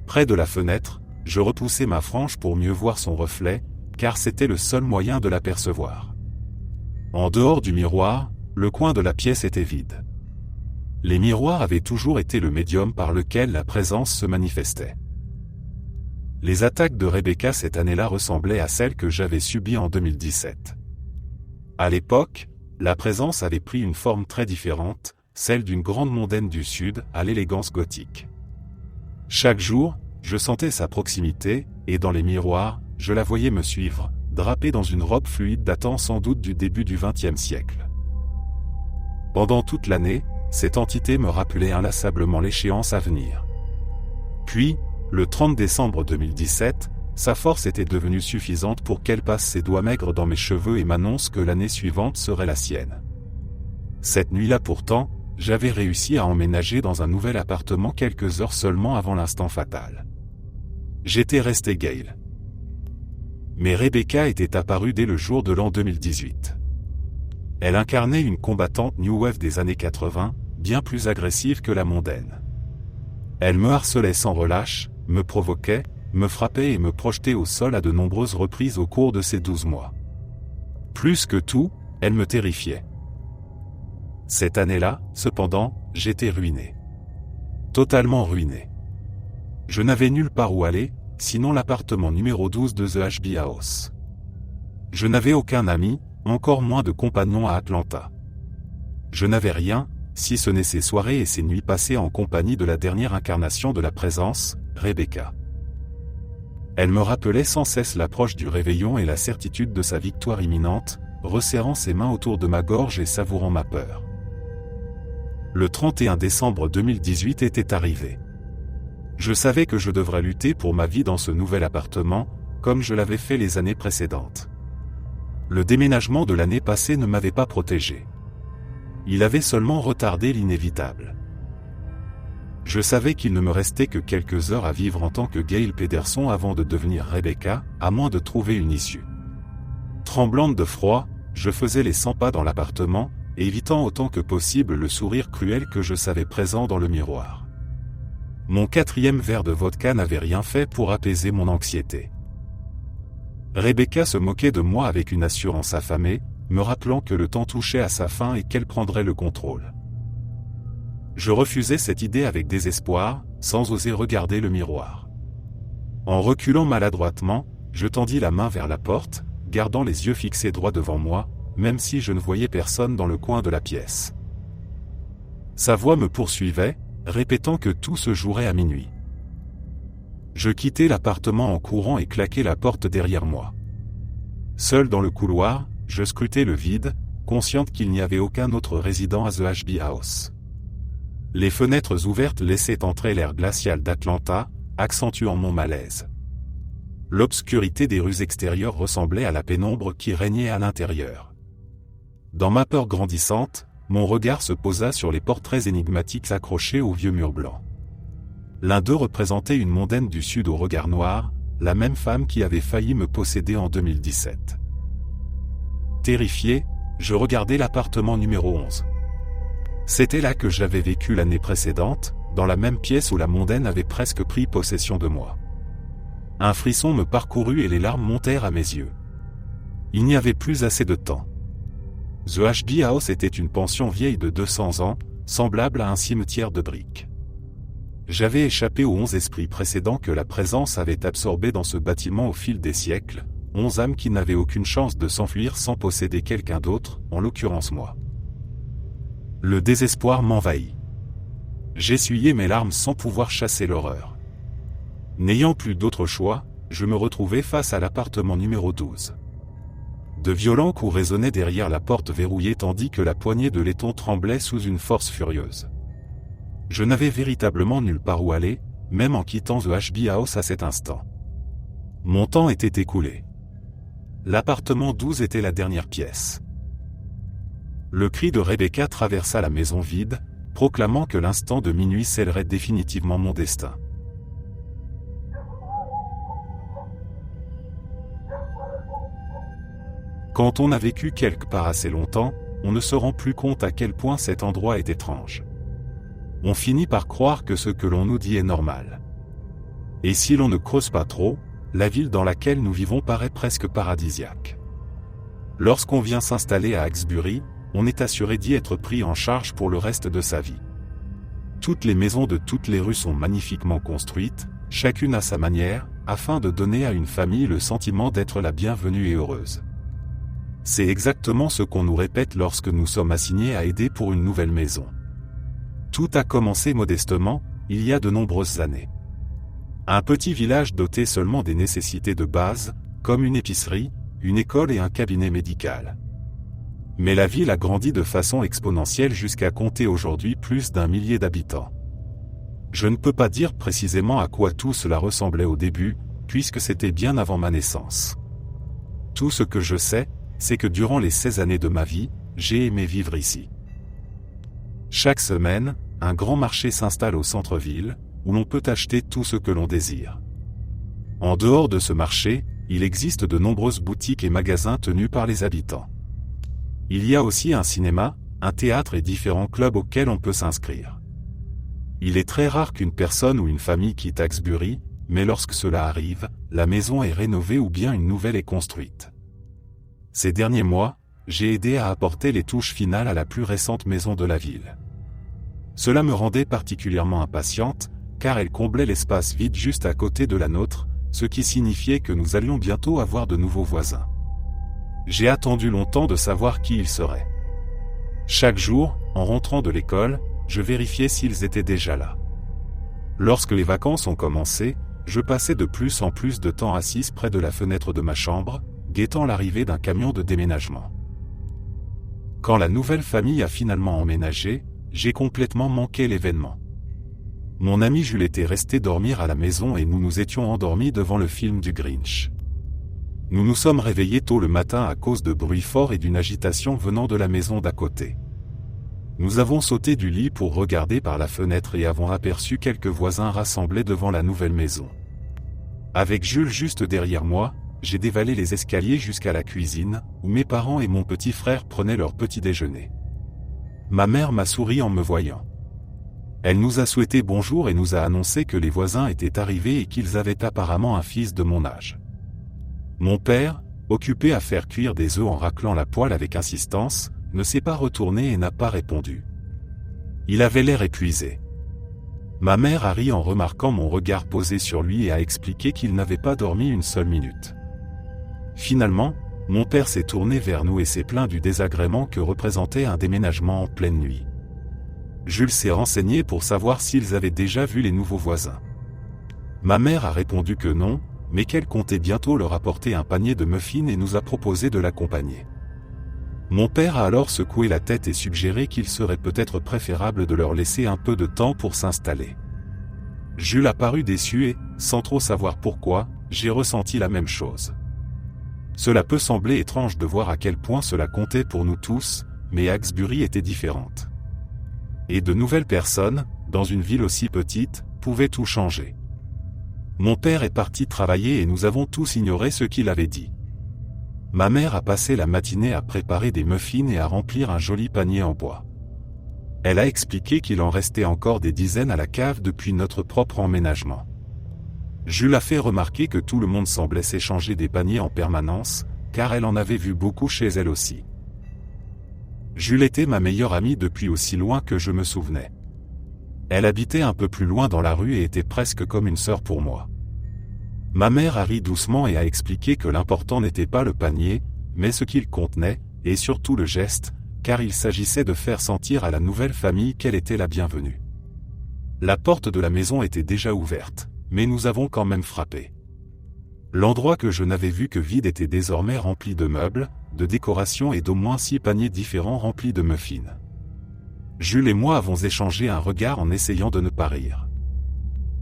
Près de la fenêtre, je repoussai ma frange pour mieux voir son reflet, car c'était le seul moyen de l'apercevoir. En dehors du miroir, le coin de la pièce était vide. Les miroirs avaient toujours été le médium par lequel la présence se manifestait. Les attaques de Rebecca cette année-là ressemblaient à celles que j'avais subies en 2017. À l'époque, la présence avait pris une forme très différente, celle d'une grande mondaine du Sud à l'élégance gothique. Chaque jour, je sentais sa proximité, et dans les miroirs, je la voyais me suivre, drapée dans une robe fluide datant sans doute du début du XXe siècle. Pendant toute l'année, cette entité me rappelait inlassablement l'échéance à venir. Puis, le 30 décembre 2017, sa force était devenue suffisante pour qu'elle passe ses doigts maigres dans mes cheveux et m'annonce que l'année suivante serait la sienne. Cette nuit-là pourtant, j'avais réussi à emménager dans un nouvel appartement quelques heures seulement avant l'instant fatal. J'étais resté Gail. Mais Rebecca était apparue dès le jour de l'an 2018. Elle incarnait une combattante New Wave des années 80, bien plus agressive que la mondaine. Elle me harcelait sans relâche, me provoquait, me frappait et me projetait au sol à de nombreuses reprises au cours de ces 12 mois. Plus que tout, elle me terrifiait. Cette année-là, cependant, j'étais ruiné. Totalement ruiné. Je n'avais nulle part où aller, sinon l'appartement numéro 12 de The HB House. Je n'avais aucun ami, encore moins de compagnons à Atlanta. Je n'avais rien, si ce n'est ces soirées et ces nuits passées en compagnie de la dernière incarnation de la présence, Rebecca. Elle me rappelait sans cesse l'approche du réveillon et la certitude de sa victoire imminente, resserrant ses mains autour de ma gorge et savourant ma peur. Le 31 décembre 2018 était arrivé. Je savais que je devrais lutter pour ma vie dans ce nouvel appartement, comme je l'avais fait les années précédentes. Le déménagement de l'année passée ne m'avait pas protégé. Il avait seulement retardé l'inévitable. Je savais qu'il ne me restait que quelques heures à vivre en tant que Gail Pederson avant de devenir Rebecca, à moins de trouver une issue. Tremblante de froid, je faisais les 100 pas dans l'appartement, évitant autant que possible le sourire cruel que je savais présent dans le miroir. Mon 4e verre de vodka n'avait rien fait pour apaiser mon anxiété. Rebecca se moquait de moi avec une assurance affamée, me rappelant que le temps touchait à sa fin et qu'elle prendrait le contrôle. Je refusais cette idée avec désespoir, sans oser regarder le miroir. En reculant maladroitement, je tendis la main vers la porte, gardant les yeux fixés droit devant moi, même si je ne voyais personne dans le coin de la pièce. Sa voix me poursuivait, répétant que tout se jouerait à minuit. Je quittai l'appartement en courant et claquai la porte derrière moi. Seul dans le couloir, je scrutais le vide, consciente qu'il n'y avait aucun autre résident à The HB House. Les fenêtres ouvertes laissaient entrer l'air glacial d'Atlanta, accentuant mon malaise. L'obscurité des rues extérieures ressemblait à la pénombre qui régnait à l'intérieur. Dans ma peur grandissante, mon regard se posa sur les portraits énigmatiques accrochés au vieux mur blanc. L'un d'eux représentait une mondaine du Sud au regard noir, la même femme qui avait failli me posséder en 2017. Terrifié, je regardais l'appartement numéro 11. C'était là que j'avais vécu l'année précédente, dans la même pièce où la mondaine avait presque pris possession de moi. Un frisson me parcourut et les larmes montèrent à mes yeux. Il n'y avait plus assez de temps. The HB House était une pension vieille de 200 ans, semblable à un cimetière de briques. J'avais échappé aux 11 esprits précédents que la présence avait absorbés dans ce bâtiment au fil des siècles, 11 âmes qui n'avaient aucune chance de s'enfuir sans posséder quelqu'un d'autre, en l'occurrence moi. Le désespoir m'envahit. J'essuyais mes larmes sans pouvoir chasser l'horreur. N'ayant plus d'autre choix, je me retrouvai face à l'appartement numéro 12. De violents coups résonnaient derrière la porte verrouillée tandis que la poignée de laiton tremblait sous une force furieuse. Je n'avais véritablement nulle part où aller, même en quittant The HB House à cet instant. Mon temps était écoulé. L'appartement 12 était la dernière pièce. Le cri de Rebecca traversa la maison vide, proclamant que l'instant de minuit scellerait définitivement mon destin. Quand on a vécu quelque part assez longtemps, on ne se rend plus compte à quel point cet endroit est étrange. On finit par croire que ce que l'on nous dit est normal. Et si l'on ne creuse pas trop, la ville dans laquelle nous vivons paraît presque paradisiaque. Lorsqu'on vient s'installer à Hawkesbury, on est assuré d'y être pris en charge pour le reste de sa vie. Toutes les maisons de toutes les rues sont magnifiquement construites, chacune à sa manière, afin de donner à une famille le sentiment d'être la bienvenue et heureuse. C'est exactement ce qu'on nous répète lorsque nous sommes assignés à aider pour une nouvelle maison. Tout a commencé modestement, il y a de nombreuses années. Un petit village doté seulement des nécessités de base, comme une épicerie, une école et un cabinet médical. Mais la ville a grandi de façon exponentielle jusqu'à compter aujourd'hui plus d'1 millier d'habitants. Je ne peux pas dire précisément à quoi tout cela ressemblait au début, puisque c'était bien avant ma naissance. Tout ce que je sais, c'est que durant les 16 années de ma vie, j'ai aimé vivre ici. Chaque semaine, un grand marché s'installe au centre-ville, où l'on peut acheter tout ce que l'on désire. En dehors de ce marché, il existe de nombreuses boutiques et magasins tenus par les habitants. Il y a aussi un cinéma, un théâtre et différents clubs auxquels on peut s'inscrire. Il est très rare qu'une personne ou une famille quitte Hawkesbury, mais lorsque cela arrive, la maison est rénovée ou bien une nouvelle est construite. Ces derniers mois, j'ai aidé à apporter les touches finales à la plus récente maison de la ville. Cela me rendait particulièrement impatiente, car elle comblait l'espace vide juste à côté de la nôtre, ce qui signifiait que nous allions bientôt avoir de nouveaux voisins. J'ai attendu longtemps de savoir qui ils seraient. Chaque jour, en rentrant de l'école, je vérifiais s'ils étaient déjà là. Lorsque les vacances ont commencé, je passais de plus en plus de temps assise près de la fenêtre de ma chambre, guettant l'arrivée d'un camion de déménagement. Quand la nouvelle famille a finalement emménagé, j'ai complètement manqué l'événement. Mon ami Jules était resté dormir à la maison et nous nous étions endormis devant le film du Grinch. Nous nous sommes réveillés tôt le matin à cause de bruits forts et d'une agitation venant de la maison d'à côté. Nous avons sauté du lit pour regarder par la fenêtre et avons aperçu quelques voisins rassemblés devant la nouvelle maison. Avec Jules juste derrière moi, j'ai dévalé les escaliers jusqu'à la cuisine, où mes parents et mon petit frère prenaient leur petit déjeuner. Ma mère m'a souri en me voyant. Elle nous a souhaité bonjour et nous a annoncé que les voisins étaient arrivés et qu'ils avaient apparemment un fils de mon âge. Mon père, occupé à faire cuire des œufs en raclant la poêle avec insistance, ne s'est pas retourné et n'a pas répondu. Il avait l'air épuisé. Ma mère a ri en remarquant mon regard posé sur lui et a expliqué qu'il n'avait pas dormi une seule minute. Finalement, mon père s'est tourné vers nous et s'est plaint du désagrément que représentait un déménagement en pleine nuit. Jules s'est renseigné pour savoir s'ils avaient déjà vu les nouveaux voisins. Ma mère a répondu que non, mais qu'elle comptait bientôt leur apporter un panier de muffins et nous a proposé de l'accompagner. Mon père a alors secoué la tête et suggéré qu'il serait peut-être préférable de leur laisser un peu de temps pour s'installer. Jules a paru déçu et, sans trop savoir pourquoi, j'ai ressenti la même chose. Cela peut sembler étrange de voir à quel point cela comptait pour nous tous, mais Hawkesbury était différente. Et de nouvelles personnes, dans une ville aussi petite, pouvaient tout changer. Mon père est parti travailler et nous avons tous ignoré ce qu'il avait dit. Ma mère a passé la matinée à préparer des muffins et à remplir un joli panier en bois. Elle a expliqué qu'il en restait encore des dizaines à la cave depuis notre propre emménagement. Jules a fait remarquer que tout le monde semblait s'échanger des paniers en permanence, car elle en avait vu beaucoup chez elle aussi. Jules était ma meilleure amie depuis aussi loin que je me souvenais. Elle habitait un peu plus loin dans la rue et était presque comme une sœur pour moi. Ma mère a ri doucement et a expliqué que l'important n'était pas le panier, mais ce qu'il contenait, et surtout le geste, car il s'agissait de faire sentir à la nouvelle famille qu'elle était la bienvenue. La porte de la maison était déjà ouverte, mais nous avons quand même frappé. L'endroit que je n'avais vu que vide était désormais rempli de meubles, de décorations et d'au moins 6 paniers différents remplis de muffins. Jules et moi avons échangé un regard en essayant de ne pas rire.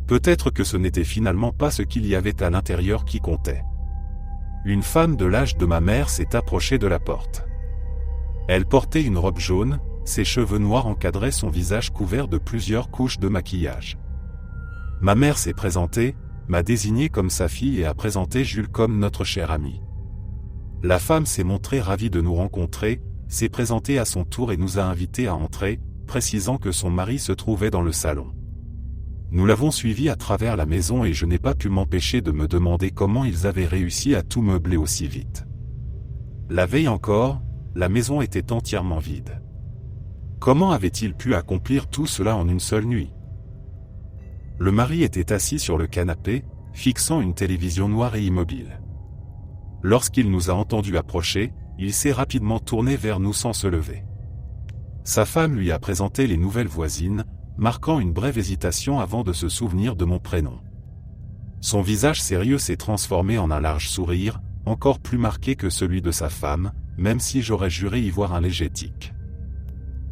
Peut-être que ce n'était finalement pas ce qu'il y avait à l'intérieur qui comptait. Une femme de l'âge de ma mère s'est approchée de la porte. Elle portait une robe jaune, ses cheveux noirs encadraient son visage couvert de plusieurs couches de maquillage. Ma mère s'est présentée, m'a désigné comme sa fille et a présenté Jules comme notre cher ami. La femme s'est montrée ravie de nous rencontrer, s'est présentée à son tour et nous a invités à entrer, précisant que son mari se trouvait dans le salon. Nous l'avons suivi à travers la maison et je n'ai pas pu m'empêcher de me demander comment ils avaient réussi à tout meubler aussi vite. La veille encore, la maison était entièrement vide. Comment avait-il pu accomplir tout cela en une seule nuit ? Le mari était assis sur le canapé, fixant une télévision noire et immobile. Lorsqu'il nous a entendus approcher, il s'est rapidement tourné vers nous sans se lever. Sa femme lui a présenté les nouvelles voisines, marquant une brève hésitation avant de se souvenir de mon prénom. Son visage sérieux s'est transformé en un large sourire, encore plus marqué que celui de sa femme, même si j'aurais juré y voir un léger tic.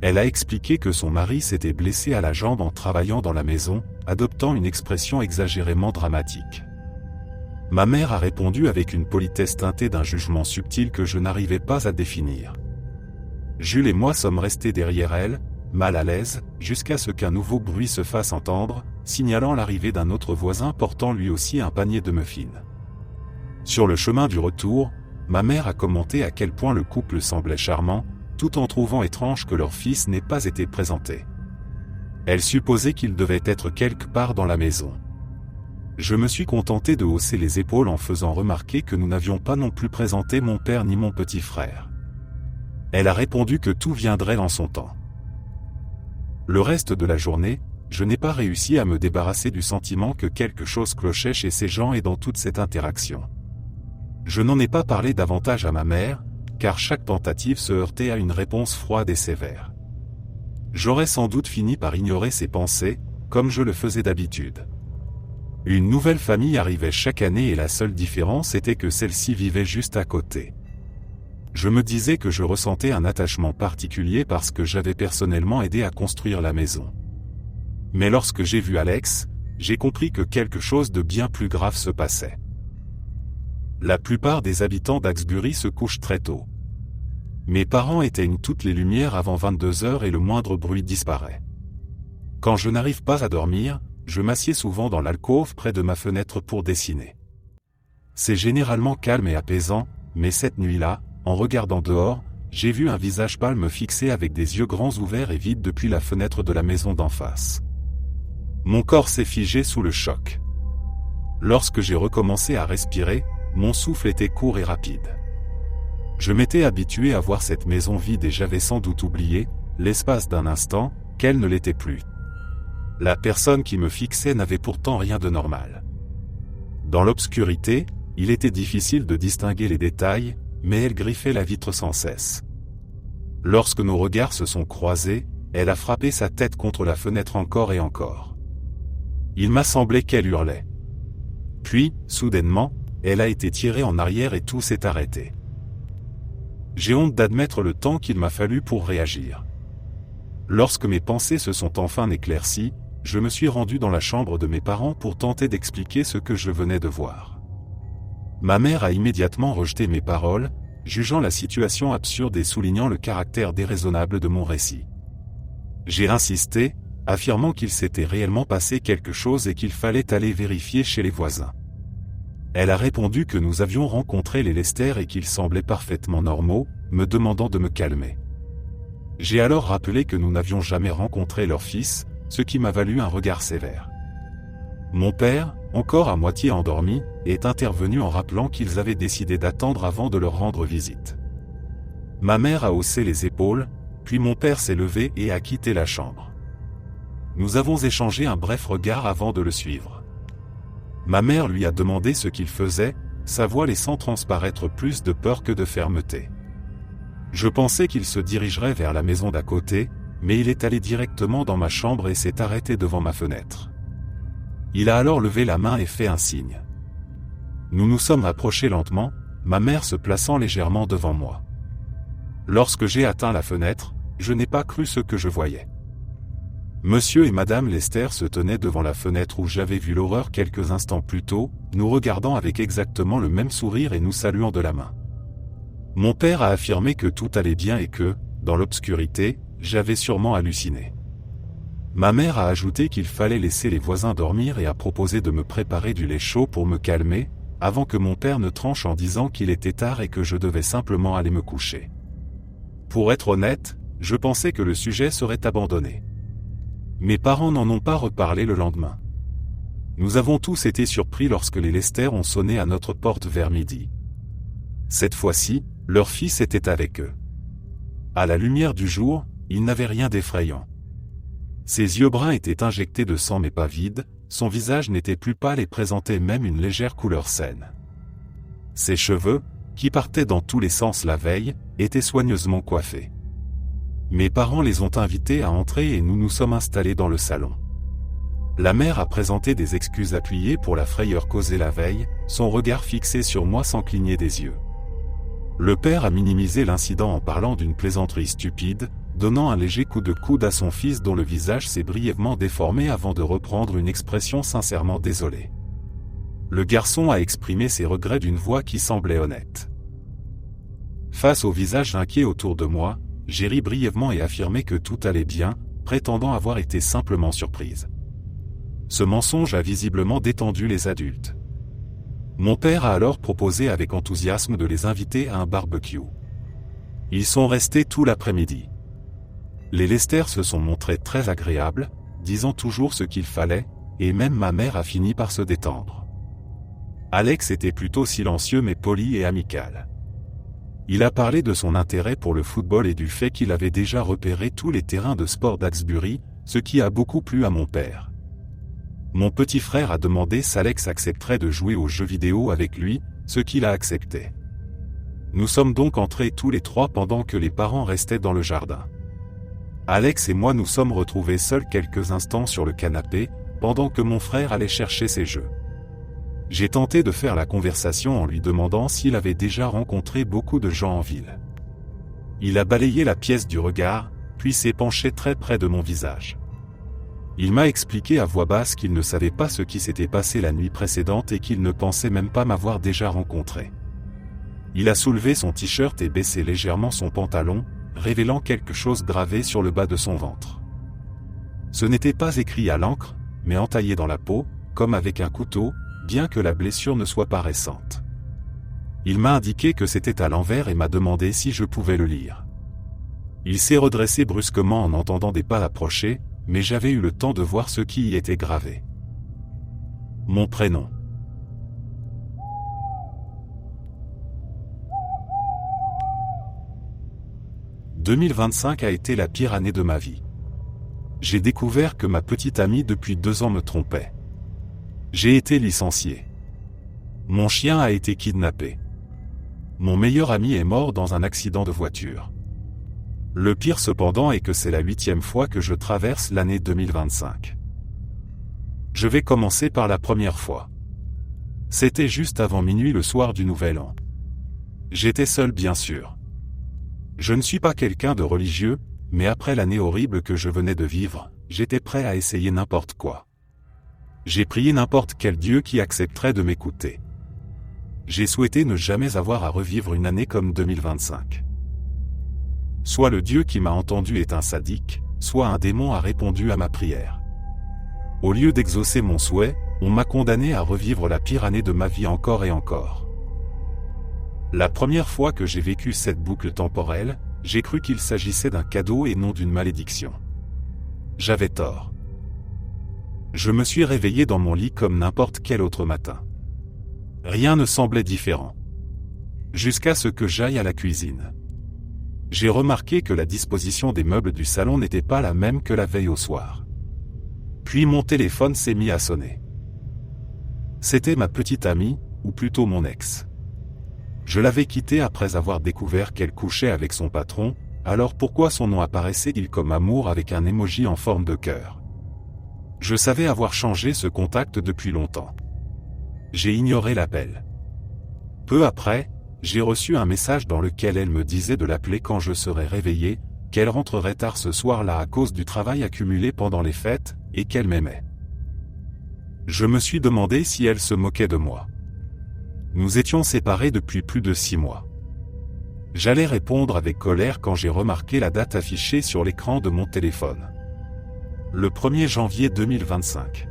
Elle a expliqué que son mari s'était blessé à la jambe en travaillant dans la maison, adoptant une expression exagérément dramatique. Ma mère a répondu avec une politesse teintée d'un jugement subtil que je n'arrivais pas à définir. Jules et moi sommes restés derrière elle, mal à l'aise, jusqu'à ce qu'un nouveau bruit se fasse entendre, signalant l'arrivée d'un autre voisin portant lui aussi un panier de muffins. Sur le chemin du retour, ma mère a commenté à quel point le couple semblait charmant, tout en trouvant étrange que leur fils n'ait pas été présenté. Elle supposait qu'il devait être quelque part dans la maison. Je me suis contenté de hausser les épaules en faisant remarquer que nous n'avions pas non plus présenté mon père ni mon petit frère. Elle a répondu que tout viendrait en son temps. Le reste de la journée, je n'ai pas réussi à me débarrasser du sentiment que quelque chose clochait chez ces gens et dans toute cette interaction. Je n'en ai pas parlé davantage à ma mère, car chaque tentative se heurtait à une réponse froide et sévère. J'aurais sans doute fini par ignorer ses pensées, comme je le faisais d'habitude. Une nouvelle famille arrivait chaque année et la seule différence était que celle-ci vivait juste à côté. Je me disais que je ressentais un attachement particulier parce que j'avais personnellement aidé à construire la maison. Mais lorsque j'ai vu Alex, j'ai compris que quelque chose de bien plus grave se passait. La plupart des habitants d'Axbury se couchent très tôt. Mes parents éteignent toutes les lumières avant 22 heures et le moindre bruit disparaît. Quand je n'arrive pas à dormir, je m'assieds souvent dans l'alcôve près de ma fenêtre pour dessiner. C'est généralement calme et apaisant, mais cette nuit-là, en regardant dehors, j'ai vu un visage pâle me fixer avec des yeux grands ouverts et vides depuis la fenêtre de la maison d'en face. Mon corps s'est figé sous le choc. Lorsque j'ai recommencé à respirer, mon souffle était court et rapide. Je m'étais habitué à voir cette maison vide et j'avais sans doute oublié, l'espace d'un instant, qu'elle ne l'était plus. La personne qui me fixait n'avait pourtant rien de normal. Dans l'obscurité, il était difficile de distinguer les détails, mais elle griffait la vitre sans cesse. Lorsque nos regards se sont croisés, elle a frappé sa tête contre la fenêtre encore et encore. Il m'a semblé qu'elle hurlait. Puis, soudainement, elle a été tirée en arrière et tout s'est arrêté. J'ai honte d'admettre le temps qu'il m'a fallu pour réagir. Lorsque mes pensées se sont enfin éclaircies, je me suis rendu dans la chambre de mes parents pour tenter d'expliquer ce que je venais de voir. Ma mère a immédiatement rejeté mes paroles, jugeant la situation absurde et soulignant le caractère déraisonnable de mon récit. J'ai insisté, affirmant qu'il s'était réellement passé quelque chose et qu'il fallait aller vérifier chez les voisins. Elle a répondu que nous avions rencontré les Lester et qu'ils semblaient parfaitement normaux, me demandant de me calmer. J'ai alors rappelé que nous n'avions jamais rencontré leur fils, ce qui m'a valu un regard sévère. Mon père, encore à moitié endormi, est intervenu en rappelant qu'ils avaient décidé d'attendre avant de leur rendre visite. Ma mère a haussé les épaules, puis mon père s'est levé et a quitté la chambre. Nous avons échangé un bref regard avant de le suivre. Ma mère lui a demandé ce qu'il faisait, sa voix laissant transparaître plus de peur que de fermeté. Je pensais qu'il se dirigerait vers la maison d'à côté, mais il est allé directement dans ma chambre et s'est arrêté devant ma fenêtre. Il a alors levé la main et fait un signe. Nous nous sommes approchés lentement, ma mère se plaçant légèrement devant moi. Lorsque j'ai atteint la fenêtre, je n'ai pas cru ce que je voyais. Monsieur et Madame Lester se tenaient devant la fenêtre où j'avais vu l'horreur quelques instants plus tôt, nous regardant avec exactement le même sourire et nous saluant de la main. Mon père a affirmé que tout allait bien et que, dans l'obscurité, j'avais sûrement halluciné. Ma mère a ajouté qu'il fallait laisser les voisins dormir et a proposé de me préparer du lait chaud pour me calmer, avant que mon père ne tranche en disant qu'il était tard et que je devais simplement aller me coucher. Pour être honnête, je pensais que le sujet serait abandonné. Mes parents n'en ont pas reparlé le lendemain. Nous avons tous été surpris lorsque les Lester ont sonné à notre porte vers midi. Cette fois-ci, leur fils était avec eux. À la lumière du jour, il n'avait rien d'effrayant. Ses yeux bruns étaient injectés de sang mais pas vides, son visage n'était plus pâle et présentait même une légère couleur saine. Ses cheveux, qui partaient dans tous les sens la veille, étaient soigneusement coiffés. Mes parents les ont invités à entrer et nous nous sommes installés dans le salon. La mère a présenté des excuses appuyées pour la frayeur causée la veille, son regard fixé sur moi sans cligner des yeux. Le père a minimisé l'incident en parlant d'une plaisanterie stupide, donnant un léger coup de coude à son fils dont le visage s'est brièvement déformé avant de reprendre une expression sincèrement désolée. Le garçon a exprimé ses regrets d'une voix qui semblait honnête. Face au visage inquiet autour de moi, j'ai ri brièvement et affirmé que tout allait bien, prétendant avoir été simplement surprise. Ce mensonge a visiblement détendu les adultes. Mon père a alors proposé avec enthousiasme de les inviter à un barbecue. Ils sont restés tout l'après-midi. Les Lester se sont montrés très agréables, disant toujours ce qu'il fallait, et même ma mère a fini par se détendre. Alex était plutôt silencieux mais poli et amical. Il a parlé de son intérêt pour le football et du fait qu'il avait déjà repéré tous les terrains de sport d'Axbury, ce qui a beaucoup plu à mon père. Mon petit frère a demandé si Alex accepterait de jouer aux jeux vidéo avec lui, ce qu'il a accepté. Nous sommes donc entrés tous les trois pendant que les parents restaient dans le jardin. Alex et moi nous sommes retrouvés seuls quelques instants sur le canapé, pendant que mon frère allait chercher ses jeux. J'ai tenté de faire la conversation en lui demandant s'il avait déjà rencontré beaucoup de gens en ville. Il a balayé la pièce du regard, puis s'est penché très près de mon visage. Il m'a expliqué à voix basse qu'il ne savait pas ce qui s'était passé la nuit précédente et qu'il ne pensait même pas m'avoir déjà rencontré. Il a soulevé son t-shirt et baissé légèrement son pantalon, révélant quelque chose gravé sur le bas de son ventre. Ce n'était pas écrit à l'encre, mais entaillé dans la peau, comme avec un couteau, bien que la blessure ne soit pas récente. Il m'a indiqué que c'était à l'envers et m'a demandé si je pouvais le lire. Il s'est redressé brusquement en entendant des pas approcher, mais j'avais eu le temps de voir ce qui y était gravé. Mon prénom. « 2025 a été la pire année de ma vie. J'ai découvert que ma petite amie depuis 2 ans me trompait. J'ai été licencié. Mon chien a été kidnappé. Mon meilleur ami est mort dans un accident de voiture. Le pire cependant est que c'est la 8e fois que je traverse l'année 2025. Je vais commencer par la première fois. C'était juste avant minuit le soir du Nouvel An. J'étais seul bien sûr. Je ne suis pas quelqu'un de religieux, mais après l'année horrible que je venais de vivre, j'étais prêt à essayer n'importe quoi. J'ai prié n'importe quel Dieu qui accepterait de m'écouter. J'ai souhaité ne jamais avoir à revivre une année comme 2025. Soit le Dieu qui m'a entendu est un sadique, soit un démon a répondu à ma prière. Au lieu d'exaucer mon souhait, on m'a condamné à revivre la pire année de ma vie encore et encore. La première fois que j'ai vécu cette boucle temporelle, j'ai cru qu'il s'agissait d'un cadeau et non d'une malédiction. J'avais tort. Je me suis réveillé dans mon lit comme n'importe quel autre matin. Rien ne semblait différent. Jusqu'à ce que j'aille à la cuisine. J'ai remarqué que la disposition des meubles du salon n'était pas la même que la veille au soir. Puis mon téléphone s'est mis à sonner. C'était ma petite amie, ou plutôt mon ex. Je l'avais quittée après avoir découvert qu'elle couchait avec son patron, alors pourquoi son nom apparaissait-il comme amour avec un emoji en forme de cœur? Je savais avoir changé ce contact depuis longtemps. J'ai ignoré l'appel. Peu après, j'ai reçu un message dans lequel elle me disait de l'appeler quand je serais réveillé, qu'elle rentrerait tard ce soir-là à cause du travail accumulé pendant les fêtes, et qu'elle m'aimait. Je me suis demandé si elle se moquait de moi. Nous étions séparés depuis plus de 6 mois. J'allais répondre avec colère quand j'ai remarqué la date affichée sur l'écran de mon téléphone. Le 1er janvier 2025.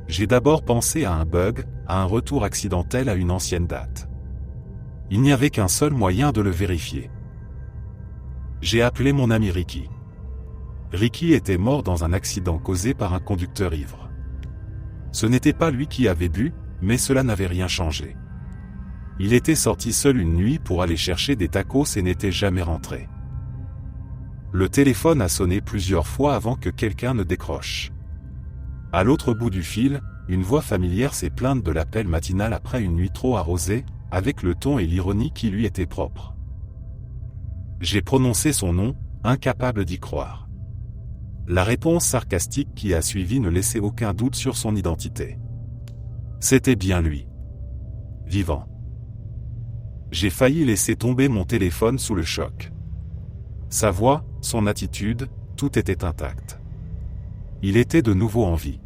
J'ai d'abord pensé à un bug, à un retour accidentel à une ancienne date. Il n'y avait qu'un seul moyen de le vérifier. J'ai appelé mon ami Ricky. Ricky était mort dans un accident causé par un conducteur ivre. Ce n'était pas lui qui avait bu, mais cela n'avait rien changé. Il était sorti seul une nuit pour aller chercher des tacos et n'était jamais rentré. Le téléphone a sonné plusieurs fois avant que quelqu'un ne décroche. À l'autre bout du fil, une voix familière s'est plainte de l'appel matinal après une nuit trop arrosée, avec le ton et l'ironie qui lui étaient propres. J'ai prononcé son nom, incapable d'y croire. La réponse sarcastique qui a suivi ne laissait aucun doute sur son identité. C'était bien lui. Vivant. J'ai failli laisser tomber mon téléphone sous le choc. Sa voix, son attitude, tout était intact. Il était de nouveau en vie.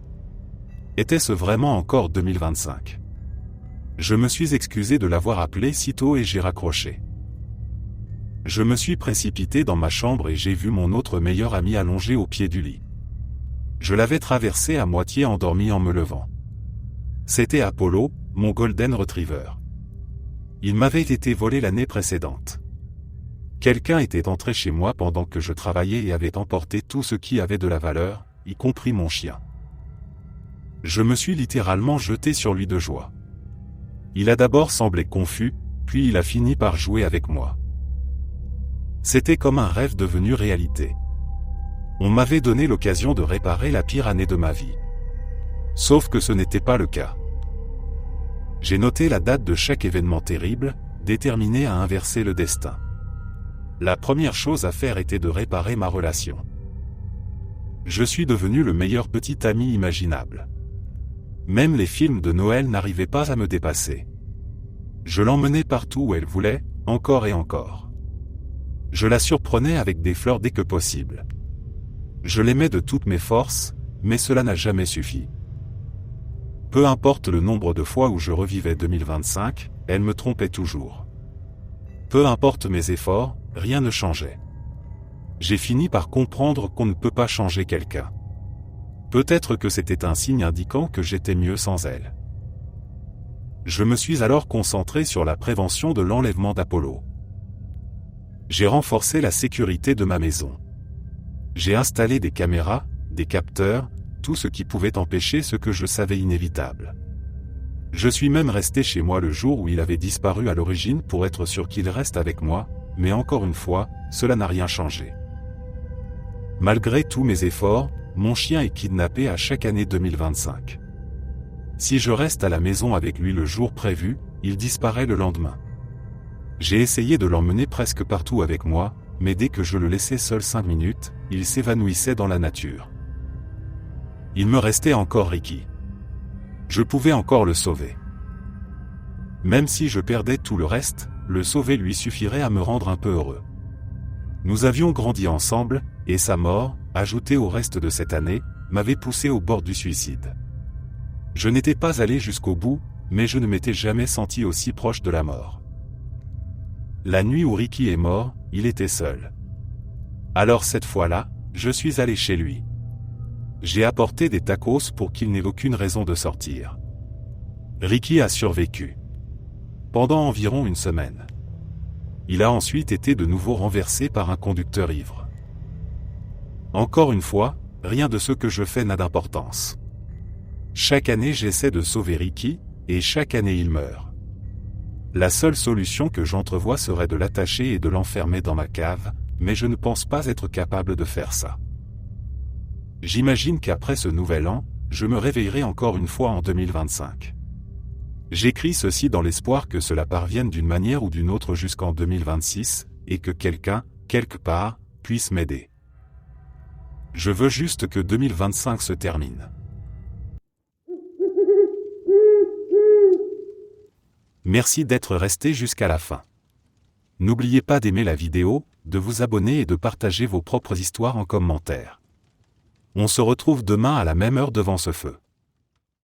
Était-ce vraiment encore 2025? Je me suis excusé de l'avoir appelé si tôt et j'ai raccroché. Je me suis précipité dans ma chambre et j'ai vu mon autre meilleur ami allongé au pied du lit. Je l'avais traversé à moitié endormi en me levant. C'était Apollo, mon Golden Retriever. Il m'avait été volé l'année précédente. Quelqu'un était entré chez moi pendant que je travaillais et avait emporté tout ce qui avait de la valeur, y compris mon chien. Je me suis littéralement jeté sur lui de joie. Il a d'abord semblé confus, puis il a fini par jouer avec moi. C'était comme un rêve devenu réalité. On m'avait donné l'occasion de réparer la pire année de ma vie. Sauf que ce n'était pas le cas. J'ai noté la date de chaque événement terrible, déterminé à inverser le destin. La première chose à faire était de réparer ma relation. Je suis devenu le meilleur petit ami imaginable. Même les films de Noël n'arrivaient pas à me dépasser. Je l'emmenais partout où elle voulait, encore et encore. Je la surprenais avec des fleurs dès que possible. Je l'aimais de toutes mes forces, mais cela n'a jamais suffi. Peu importe le nombre de fois où je revivais 2025, elle me trompait toujours. Peu importe mes efforts, rien ne changeait. J'ai fini par comprendre qu'on ne peut pas changer quelqu'un. Peut-être que c'était un signe indiquant que j'étais mieux sans elle. Je me suis alors concentré sur la prévention de l'enlèvement d'Apollo. J'ai renforcé la sécurité de ma maison. J'ai installé des caméras, des capteurs, tout ce qui pouvait empêcher ce que je savais inévitable. Je suis même resté chez moi le jour où il avait disparu à l'origine pour être sûr qu'il reste avec moi, mais encore une fois, cela n'a rien changé. Malgré tous mes efforts, mon chien est kidnappé à chaque année 2025. Si je reste à la maison avec lui le jour prévu, il disparaît le lendemain. J'ai essayé de l'emmener presque partout avec moi, mais dès que je le laissais seul 5 minutes, il s'évanouissait dans la nature. Il me restait encore Ricky. Je pouvais encore le sauver. Même si je perdais tout le reste, le sauver lui suffirait à me rendre un peu heureux. Nous avions grandi ensemble, et sa mort, ajoutée au reste de cette année, m'avait poussé au bord du suicide. Je n'étais pas allé jusqu'au bout, mais je ne m'étais jamais senti aussi proche de la mort. La nuit où Ricky est mort, il était seul. Alors cette fois-là, je suis allé chez lui. J'ai apporté des tacos pour qu'il n'ait aucune raison de sortir. Ricky a survécu. Pendant environ une semaine. Il a ensuite été de nouveau renversé par un conducteur ivre. Encore une fois, rien de ce que je fais n'a d'importance. Chaque année j'essaie de sauver Ricky, et chaque année il meurt. La seule solution que j'entrevois serait de l'attacher et de l'enfermer dans ma cave, mais je ne pense pas être capable de faire ça. J'imagine qu'après ce nouvel an, je me réveillerai encore une fois en 2025. J'écris ceci dans l'espoir que cela parvienne d'une manière ou d'une autre jusqu'en 2026, et que quelqu'un, quelque part, puisse m'aider. Je veux juste que 2025 se termine. Merci d'être resté jusqu'à la fin. N'oubliez pas d'aimer la vidéo, de vous abonner et de partager vos propres histoires en commentaire. On se retrouve demain à la même heure devant ce feu.